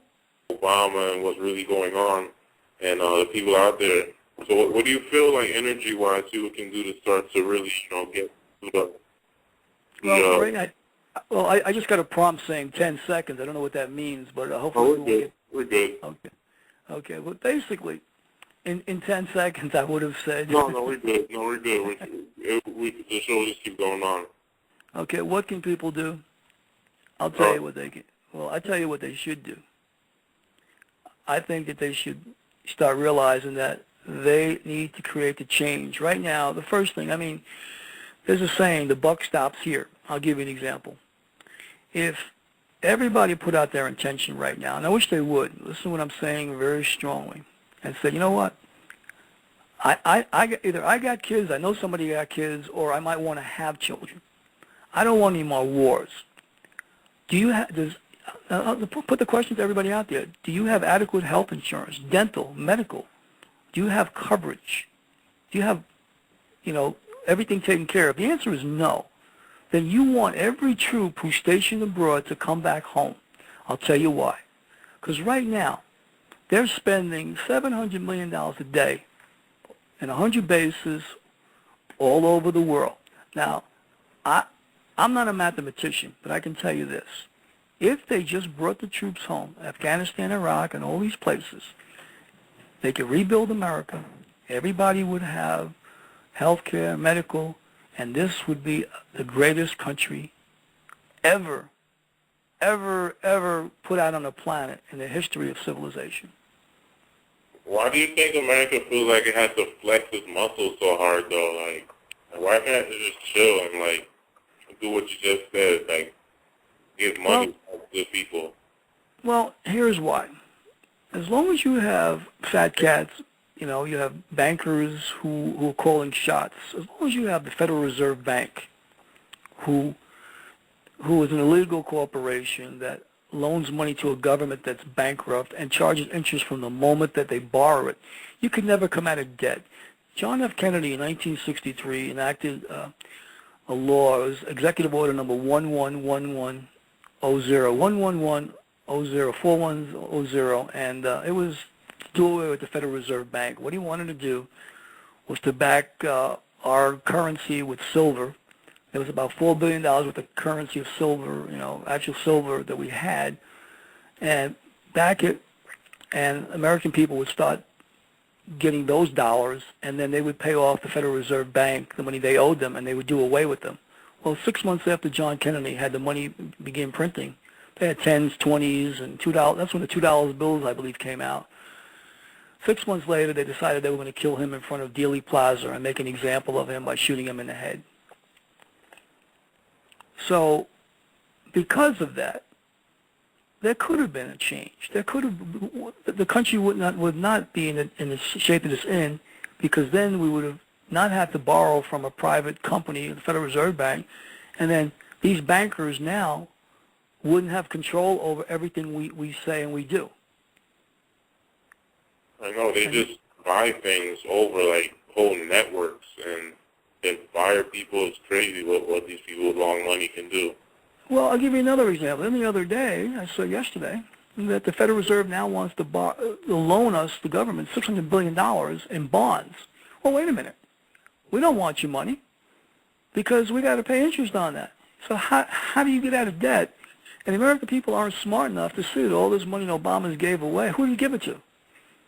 Obama and what's really going on, and the people out there. So what do you feel like energy-wise people can do to start to really, get to the... Well, right now, I just got a prompt saying 10 seconds. I don't know what that means, but hopefully we're good. Okay. Well, basically, in 10 seconds, I would have said... No, we're good. The show will just keep going on. Okay, what can people do? I'll tell you what they can... Well, I'll tell you what they should do. I think that they should start realizing that they need to create the change. Right now, the first thing, there's a saying, the buck stops here. I'll give you an example. If everybody put out their intention right now, and I wish they would, listen to what I'm saying very strongly, and say, you know what, either I got kids, I know somebody got kids, or I might want to have children. I don't want any more wars. Do you have, put the question to everybody out there, do you have adequate health insurance, dental, medical? Do you have coverage? Do you have, everything taken care of? The answer is no. Then you want every troop who's stationed abroad to come back home. I'll tell you why. Because right now, they're spending $700 million a day in 100 bases all over the world. Now, I'm not a mathematician, but I can tell you this. if they just brought the troops home, Afghanistan, Iraq, and all these places, they could rebuild America. Everybody would have health care, medical, and this would be the greatest country ever put out on the planet in the history of civilization. Why do you think America feels like it has to flex its muscles so hard, though? Like, why can't it just chill and, like, do what you just said, like, give money to the people? Well, here's why. As long as you have fat cats, you know, you have bankers who are calling shots, as long as you have the Federal Reserve Bank, who is an illegal corporation that loans money to a government that's bankrupt and charges interest from the moment that they borrow it, you could never come out of debt. John F. Kennedy in 1963 enacted a law. It was Executive Order number 111100, 4110, and it was to do away with the Federal Reserve Bank. What he wanted to do was to back our currency with silver. There was about $4 billion worth of currency of silver, you know, actual silver that we had, and back it, and American people would start getting those dollars, and then they would pay off the Federal Reserve Bank the money they owed them, and they would do away with them. Well, 6 months after John Kennedy had the money begin printing, they had 10s, 20s, and $2. That's when the $2 bills, I believe, came out. 6 months later, they decided they were going to kill him in front of Dealey Plaza and make an example of him by shooting him in the head. So, because of that, there could have been a change. There could have, the country would not be in the shape it is in, because then we would have not had to borrow from a private company, the Federal Reserve Bank, and then these bankers now wouldn't have control over everything we say and we do. I know, they just buy things over, like, whole networks, and fire people. Is crazy what these people with long money can do. Well, I'll give you another example. The other day, I saw yesterday, that the Federal Reserve now wants to loan us, the government, $600 billion in bonds. Well, wait a minute. We don't want your money because we got to pay interest on that. So how do you get out of debt? And the American people aren't smart enough to see that all this money Obama gave away. Who did he give it to?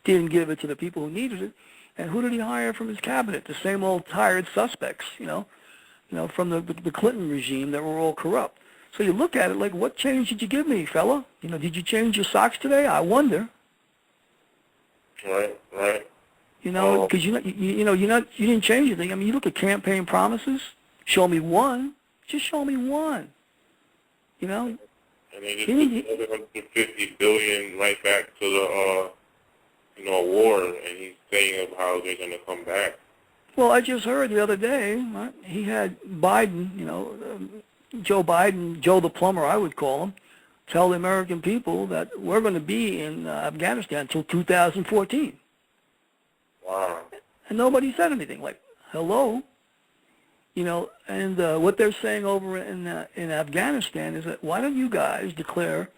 He didn't give it to the people who needed it. And who did he hire from his cabinet? The same old tired suspects, you know, from the Clinton regime that were all corrupt. So you look at it like, what change did you give me, fella? You know, did you change your socks today? I wonder. Right. You know, because you didn't change anything. I mean, you look at campaign promises. Show me one. Just show me one. You know. And they just put $150 billion right back to the war, and he's saying of how they're going to come back. Well, I just heard the other day, he had Biden, Joe Biden, Joe the plumber, I would call him, tell the American people that we're going to be in Afghanistan until 2014. Wow. And nobody said anything. Like, hello? And what they're saying over in Afghanistan is that why don't you guys declare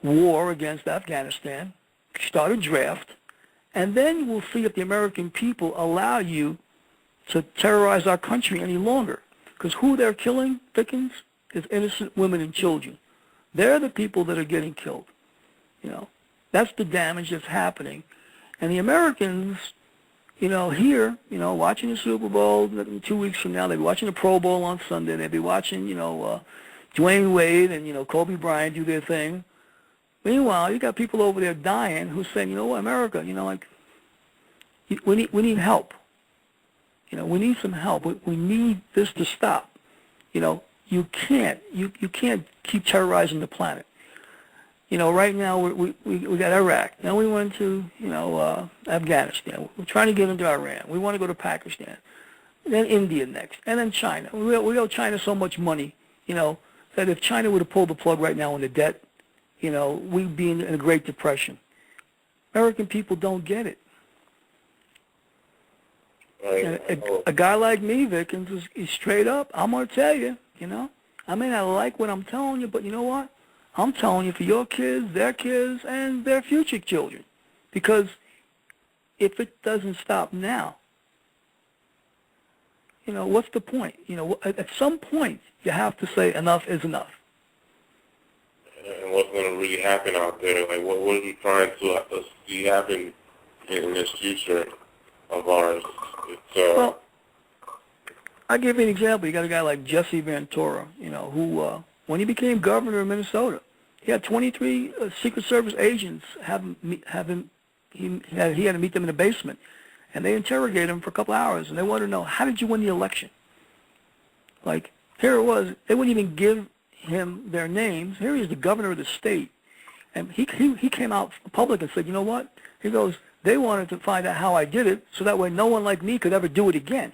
war against Afghanistan, start a draft, and then we'll see if the American people allow you to terrorize our country any longer. Because who they're killing, Dickens, is innocent women and children. They're the people that are getting killed. That's the damage that's happening. And the Americans, here, watching the Super Bowl 2 weeks from now, they'll be watching the Pro Bowl on Sunday, they'll be watching, Dwayne Wade and, Kobe Bryant do their thing. Meanwhile, you got people over there dying who's saying, America, we need help. We need some help. We need this to stop. You can't keep terrorizing the planet. Right now we got Iraq. Now we went to, Afghanistan. We're trying to get into Iran. We want to go to Pakistan. Then India next. And then China. We owe China so much money, that if China would have pulled the plug right now on the debt, we'd be in a Great Depression. American people don't get it. A guy like me, Vickens, is straight up. I'm going to tell you, I may not like what I'm telling you, but you know what? I'm telling you for your kids, and their future children. Because if it doesn't stop now, what's the point? At some point, you have to say enough is enough. and what's going to really happen out there. Like, what are we trying to see happen in this future of ours? Well, I'll give you an example. You got a guy like Jesse Ventura, who, when he became governor of Minnesota, he had 23 Secret Service agents he had to meet them in the basement, and they interrogated him for a couple hours, and they wanted to know, how did you win the election? Like, here it was, they wouldn't even give him their names. Here he is, the governor of the state, and he came out public and said, you know what? He goes, they wanted to find out how I did it, so that way no one like me could ever do it again.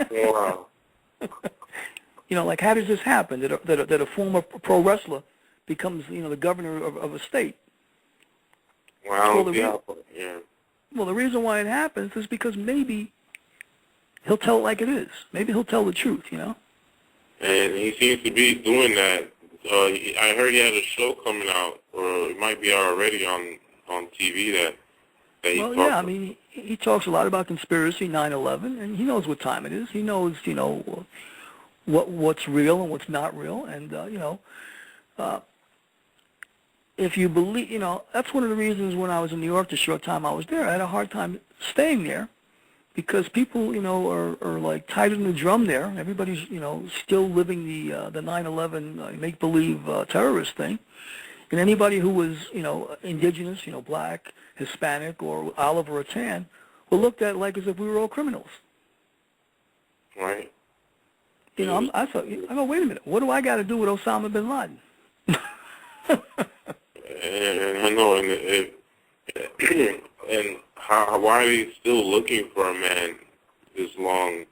Wow. Like, how does this happen, that a former pro wrestler becomes, the governor of a state? Wow. Well, the reason why it happens is because maybe he'll tell it like it is. Maybe he'll tell the truth, And he seems to be doing that. I heard he had a show coming out, or it might be already on TV that he Well, yeah, I mean, he talks a lot about conspiracy, 9/11, and he knows what time it is. He knows, what's real and what's not real, and if you believe, that's one of the reasons when I was in New York the short time I was there, I had a hard time staying there because people, are like tied in the drum there. Everybody's, still living the 9/11 make-believe terrorist thing. And anybody who was, indigenous, black, Hispanic, or olive or tan, were looked at like as if we were all criminals. Right. I thought, wait a minute, what do I got to do with Osama Bin Laden? And I know, and why are they still looking for a man this long?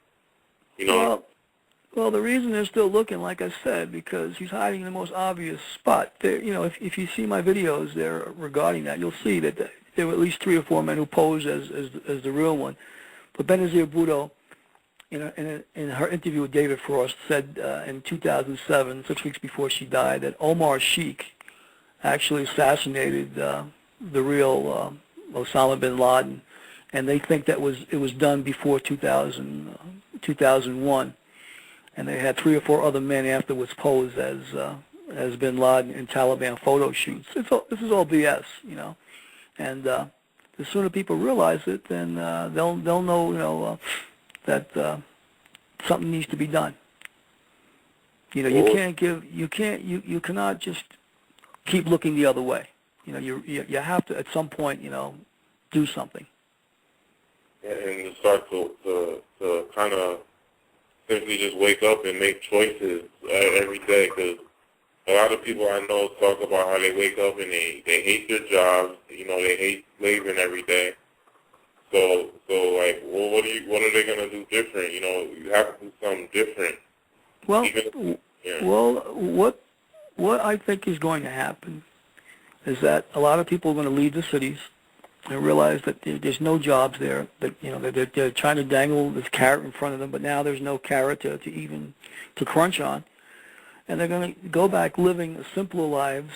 Well, the reason they're still looking, like I said, because he's hiding in the most obvious spot. There, if you see my videos there regarding that, you'll see that there were at least 3 or 4 men who posed as the real one. But Benazir Bhutto, in her interview with David Frost, said in 2007, 6 weeks before she died, that Omar Sheikh actually assassinated the real Osama Bin Laden, and they think that it was done before 2001. And they had 3 or 4 other men afterwards pose as Bin Laden in Taliban photo shoots. This is all BS, And the sooner people realize it, then they'll know, that something needs to be done. You cannot just keep looking the other way. You have to at some point, do something. And to start to kind of simply just wake up and make choices every day, because a lot of people I know talk about how they wake up and they hate their jobs, they hate laboring every day. So like, well, what are they gonna do different? You have to do something different. Well, what I think is going to happen is that a lot of people are going to leave the cities and realize that there's no jobs there. That they're trying to dangle this carrot in front of them, but now there's no carrot to crunch on, and they're going to go back living simpler lives.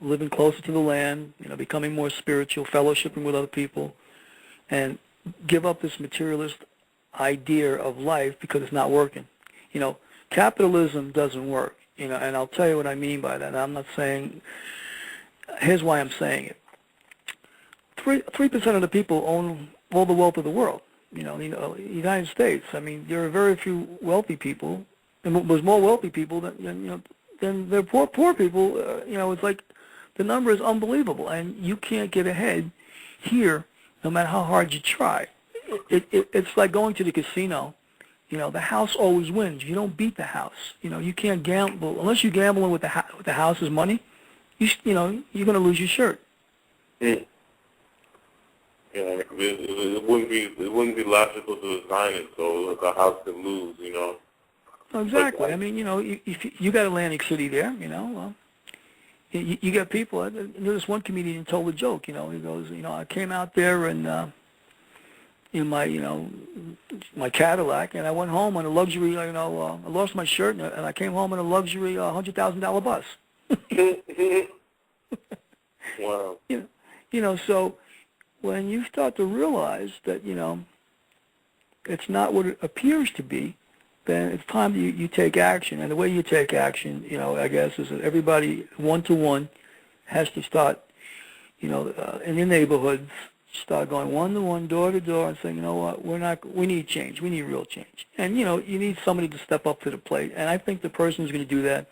Living closer to the land. Becoming more spiritual, fellowshipping with other people, and give up this materialist idea of life because it's not working. Capitalism doesn't work. And I'll tell you what I mean by that. I'm not saying. Here's why I'm saying it. 3% of the people own all the wealth of the world. The United States. I mean, there are very few wealthy people, and there's more wealthy people than there are poor people. It's like the number is unbelievable, and you can't get ahead here, no matter how hard you try. It's like going to the casino. The house always wins. You don't beat the house. You can't gamble unless you're gambling with the house's money. You're going to lose your shirt. It wouldn't be logical to design it so the house could lose. Exactly. I mean, if you got Atlantic City there, you got people. This one comedian told a joke. He goes, I came out there and in my Cadillac, and I went home on a luxury. I lost my shirt, and I came home on a luxury $100,000 bus. Wow. So when you start to realize that, it's not what it appears to be, then it's time that you take action. And the way you take action, I guess, is that everybody one-to-one has to start, in your neighborhoods, start going one-to-one, door-to-door, and saying, you know what, we need change. We need real change. And, you need somebody to step up to the plate. And I think the person who's going to do that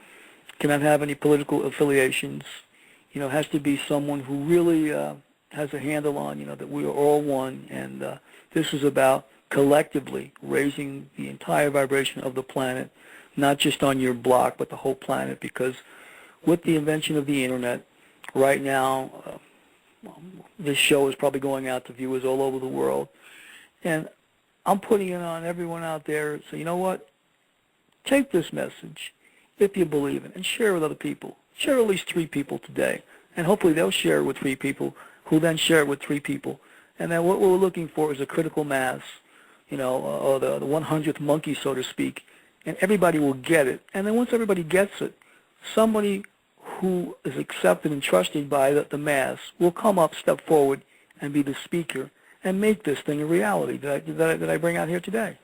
cannot have any political affiliations. Has to be someone who really has a handle on, that we are all one. And this is about collectively raising the entire vibration of the planet, not just on your block, but the whole planet. Because with the invention of the Internet, right now, this show is probably going out to viewers all over the world. And I'm putting it on everyone out there. So you know what? Take this message, if you believe it, and share it with other people. Share at least 3 people today. And hopefully they'll share it with 3 people, who then share it with 3 people. And then what we're looking for is a critical mass, or the 100th monkey, so to speak. And everybody will get it. And then once everybody gets it, somebody who is accepted and trusted by the mass will come up, step forward, and be the speaker and make this thing a reality that I bring out here today.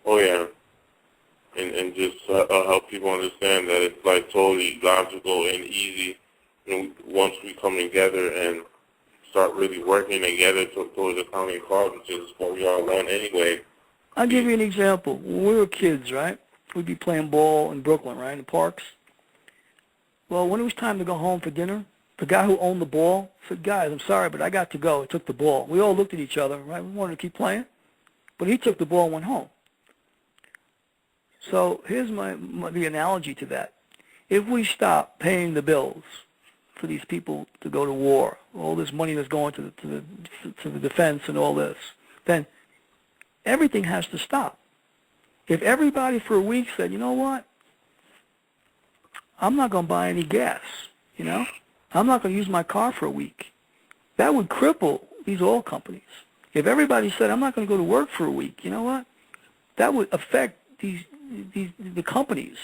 Oh, yeah. And just help people understand that it's like totally logical and easy once we come together and start really working together towards a common cause, which is what we all want anyway. I'll give you an example. When we were kids, right, we'd be playing ball in Brooklyn, right, in the parks. Well, when it was time to go home for dinner, the guy who owned the ball said, guys, I'm sorry, but I got to go. He took the ball. We all looked at each other, right? We wanted to keep playing, but he took the ball and went home. So here's the analogy to that. If we stop paying the bills for these people to go to war, all this money that's going to the defense and all this, then everything has to stop. If everybody for a week said, you know what, I'm not going to buy any gas, I'm not going to use my car for a week, that would cripple these oil companies. If everybody said, I'm not going to go to work for a week, you know what, that would affect the companies.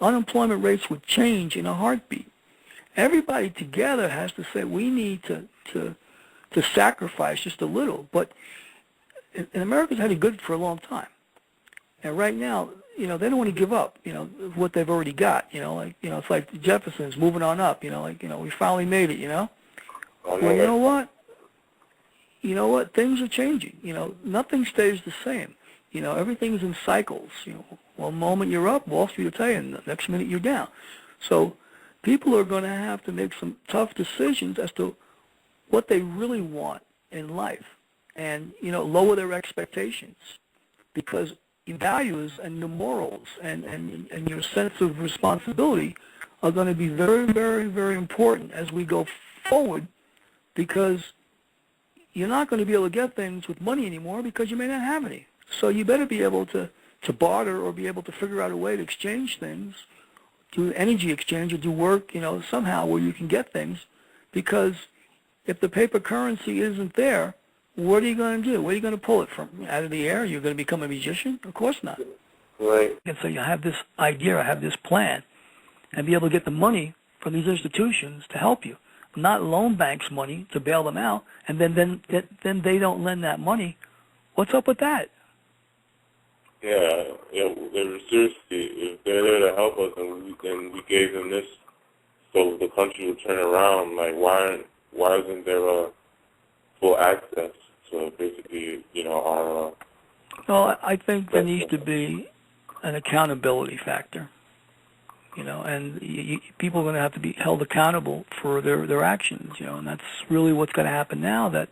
Unemployment rates would change in a heartbeat. Everybody together has to say we need to sacrifice just a little. But America's had it good for a long time, and right now, they don't want to give up. What they've already got. It's like the Jeffersons moving on up. We finally made it. Well, you know what? Things are changing. Nothing stays the same. Everything's in cycles. One moment you're up, Wall Street will tell you, and the next minute you're down. So people are going to have to make some tough decisions as to what they really want in life, and lower their expectations, because your values and your morals and your sense of responsibility are going to be very, very, very important as we go forward, because you're not going to be able to get things with money anymore because you may not have any. So you better be able to barter, or be able to figure out a way to exchange things, do energy exchange, or do work, somehow where you can get things. Because if the paper currency isn't there, what are you going to do? Where are you going to pull it from? Out of the air? You're going to become a musician? Of course not. Right. And so you have this idea, I have this plan, and be able to get the money from these institutions to help you, not loan banks money to bail them out, and then they don't lend that money. What's up with that? Yeah, seriously, if they're there to help us and we gave them this so the country would turn around, like why isn't there a full access to basically, our... Well, I think there needs to be an accountability factor, and people are going to have to be held accountable for their actions, and that's really what's going to happen now, that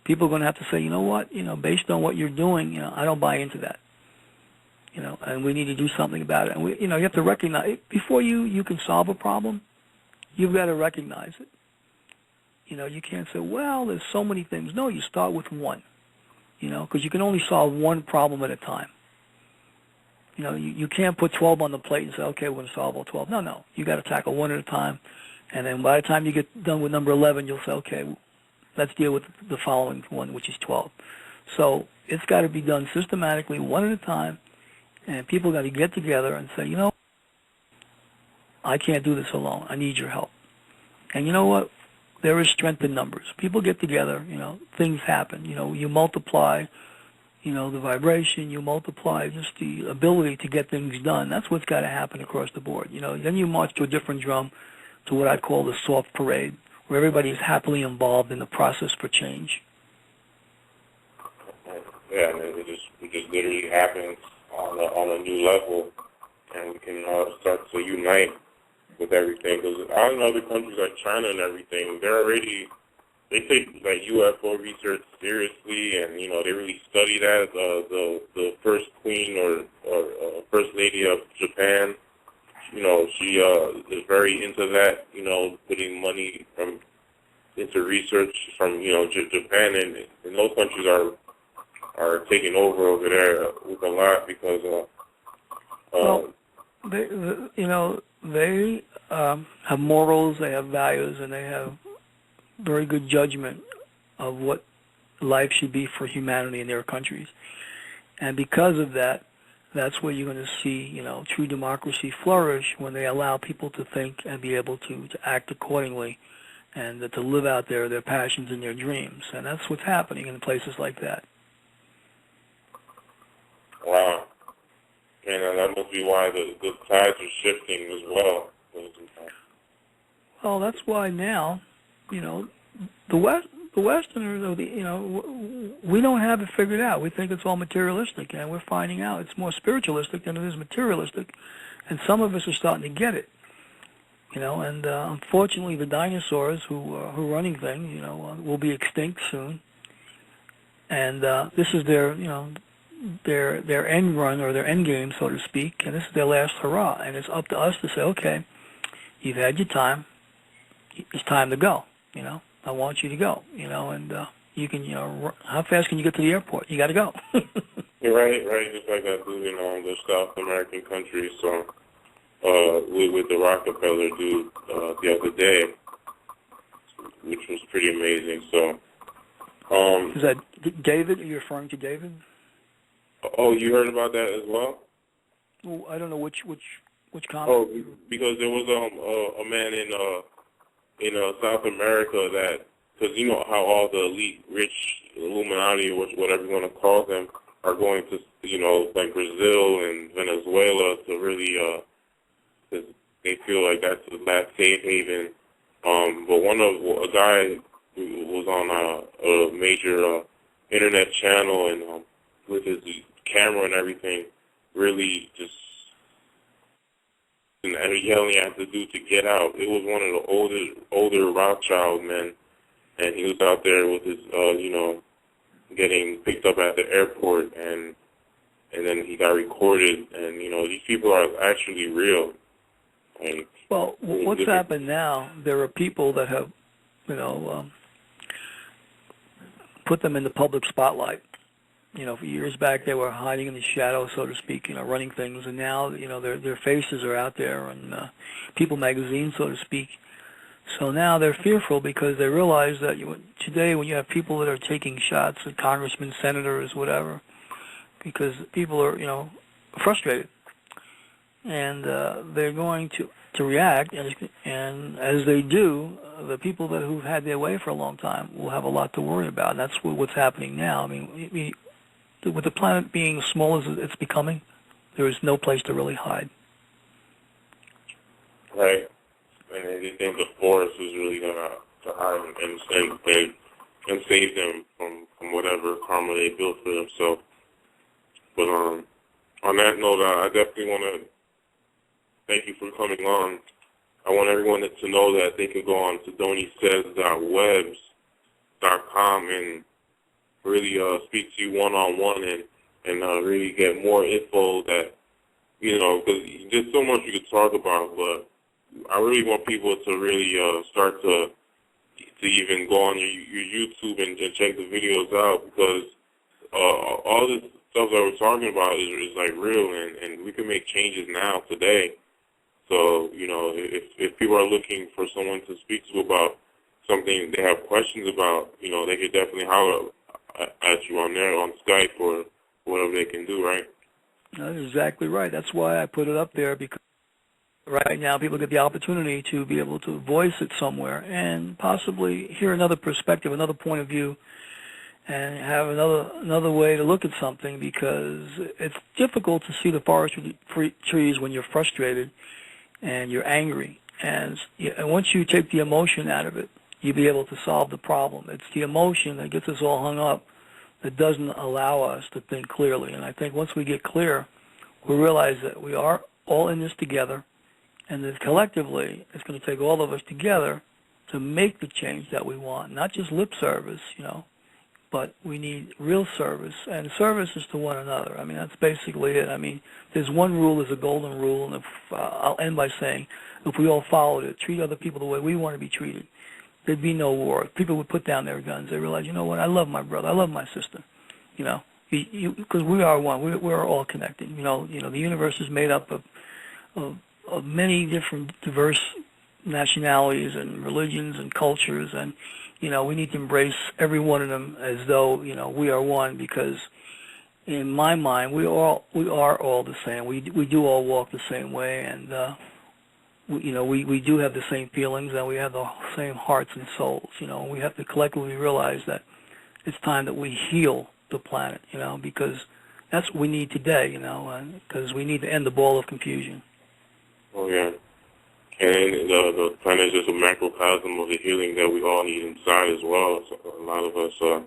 people are going to have to say, you know what, based on what you're doing, I don't buy into that. And we need to do something about it. And you have to recognize, before you can solve a problem, you've got to recognize it. You can't say, well, there's so many things. No, you start with one, because you can only solve one problem at a time. You can't put 12 on the plate and say, okay, we're going to solve all 12. No, you got to tackle one at a time. And then by the time you get done with number 11, you'll say, okay, let's deal with the following one, which is 12. So it's got to be done systematically, one at a time. And people got to get together and say, I can't do this alone. I need your help. And you know what? There is strength in numbers. People get together, things happen. You multiply, the vibration, you multiply just the ability to get things done. That's what's got to happen across the board. Then you march to a different drum, to what I call the soft parade, where everybody is happily involved in the process for change. Yeah, it just literally happens on a new level, and we can start to unite with everything. Because all in other countries like China and everything, they take like UFO research seriously, and they really study that. The first queen or first lady of Japan, she is very into that. Putting money into research from Japan, and those countries are taking over there with a lot because they have morals, they have values, and they have very good judgment of what life should be for humanity in their countries. And because of that, that's where you're going to see, true democracy flourish, when they allow people to think and be able to act accordingly, and to live out their passions and their dreams. And that's what's happening in places like that. Wow. And that must be why the tides are shifting as well. Well, that's why now, the Westerners, we don't have it figured out. We think it's all materialistic, and we're finding out it's more spiritualistic than it is materialistic, and some of us are starting to get it. And unfortunately, the dinosaurs who are running things, will be extinct soon, and this is their end run, or their end game, so to speak, and this is their last hurrah. And it's up to us to say, okay, you've had your time. It's time to go. I want you to go. And you can, how fast can you get to the airport? You got to go. You're right. Just like I do in the South American countries. So with the Rockefeller dude the other day, which was pretty amazing. So. Is that David? Are you referring to David? Oh, you heard about that as well? Well, I don't know which comment. Oh, because there was a man in South America that, because you know how all the elite, rich Illuminati, or whatever you want to call them, are going to like Brazil and Venezuela to really, cause they feel like that's the last safe haven. But a guy who was on a major internet channel, and with his camera and everything, really just yelling at the dude to get out. It was one of the older Rothschild men, and he was out there with his, getting picked up at the airport, and then he got recorded, and these people are actually real. Like, well, what's happened now? There are people that have, put them in the public spotlight. For years back they were hiding in the shadows, so to speak, running things, and now, their faces are out there on People magazine, so to speak. So now they're fearful because they realize that today when you have people that are taking shots at congressmen, senators, whatever, because people are, frustrated, and they're going to react, and as they do, the people who've had their way for a long time will have a lot to worry about, and that's what's happening now. I mean, with the planet being as small as it's becoming, there is no place to really hide. Right. And they think the forest is really going to hide and save them from whatever karma they built for themselves. But on that note, I definitely want to thank you for coming on. I want everyone to know that they can go on to DoniSays.webs.com and really speak to you one-on-one and really get more info that, because there's so much you could talk about, but I really want people to really start to even go on your YouTube and check the videos out, because all this stuff that we're talking about is like real, and we can make changes now, today. So, if people are looking for someone to speak to about something they have questions about, they could definitely holler at you on there, on Skype, or whatever they can do, right? That's exactly right. That's why I put it up there, because right now people get the opportunity to be able to voice it somewhere and possibly hear another perspective, another point of view, and have another way to look at something, because it's difficult to see the forest for trees when you're frustrated and you're angry. And once you take the emotion out of it, you'll be able to solve the problem. It's the emotion that gets us all hung up, that doesn't allow us to think clearly. And I think once we get clear, we realize that we are all in this together, and that collectively it's going to take all of us together to make the change that we want. Not just lip service, but we need real service, and service is to one another. I mean, that's basically it. I mean, there's one rule, there's a golden rule, and I'll end by saying, if we all followed it, treat other people the way we want to be treated, there'd be no war. People would put down their guns. They realize, you know what, I love my brother, I love my sister, because we are one. We're all connected. The universe is made up of many different diverse nationalities and religions and cultures, and we need to embrace every one of them as though we are one, because in my mind we are all the same. We do all walk the same way, and we do have the same feelings, and we have the same hearts and souls. We have to collectively realize that it's time that we heal the planet, because that's what we need today, because we need to end the ball of confusion. Oh yeah. And the planet is just a macrocosm of the healing that we all need inside as well. So a lot of us are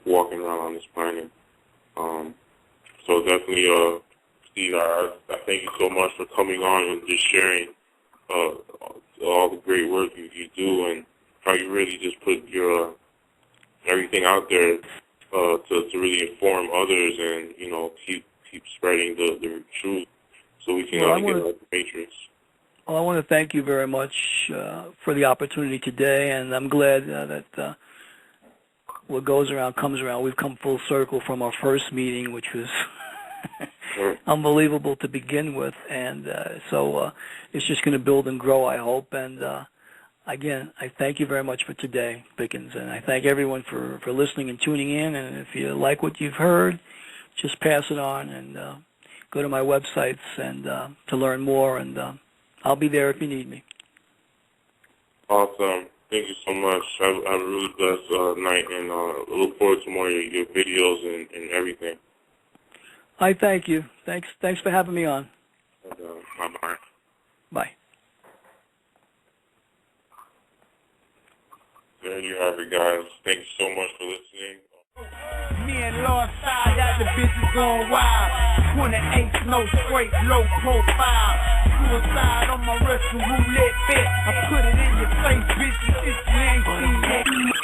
walking around on this planet. So definitely, Steve, I thank you so much for coming on and just sharing all the great work you do, and how you really just put your everything out there to really inform others, and keep spreading the truth, so we can get out of the matrix. Well, I want to thank you very much for the opportunity today, and I'm glad that what goes around comes around. We've come full circle from our first meeting, which was unbelievable to begin with, and so it's just going to build and grow, I hope. And again, I thank you very much for today, Bickens, and I thank everyone for listening and tuning in. And if you like what you've heard, just pass it on, and go to my websites and to learn more, and I'll be there if you need me. Awesome. Thank you so much. Have a really blessed night, and look forward to more of your videos and everything. I thank you. Thanks for having me on. Bye-bye. Bye. There you have it, guys. Thanks so much for listening. Me and Lord side, that the bitch is going wild. 28, no straight, low profile. Suicide on my Russian roulette bet. I put it in your face, bitch, if you ain't seen that.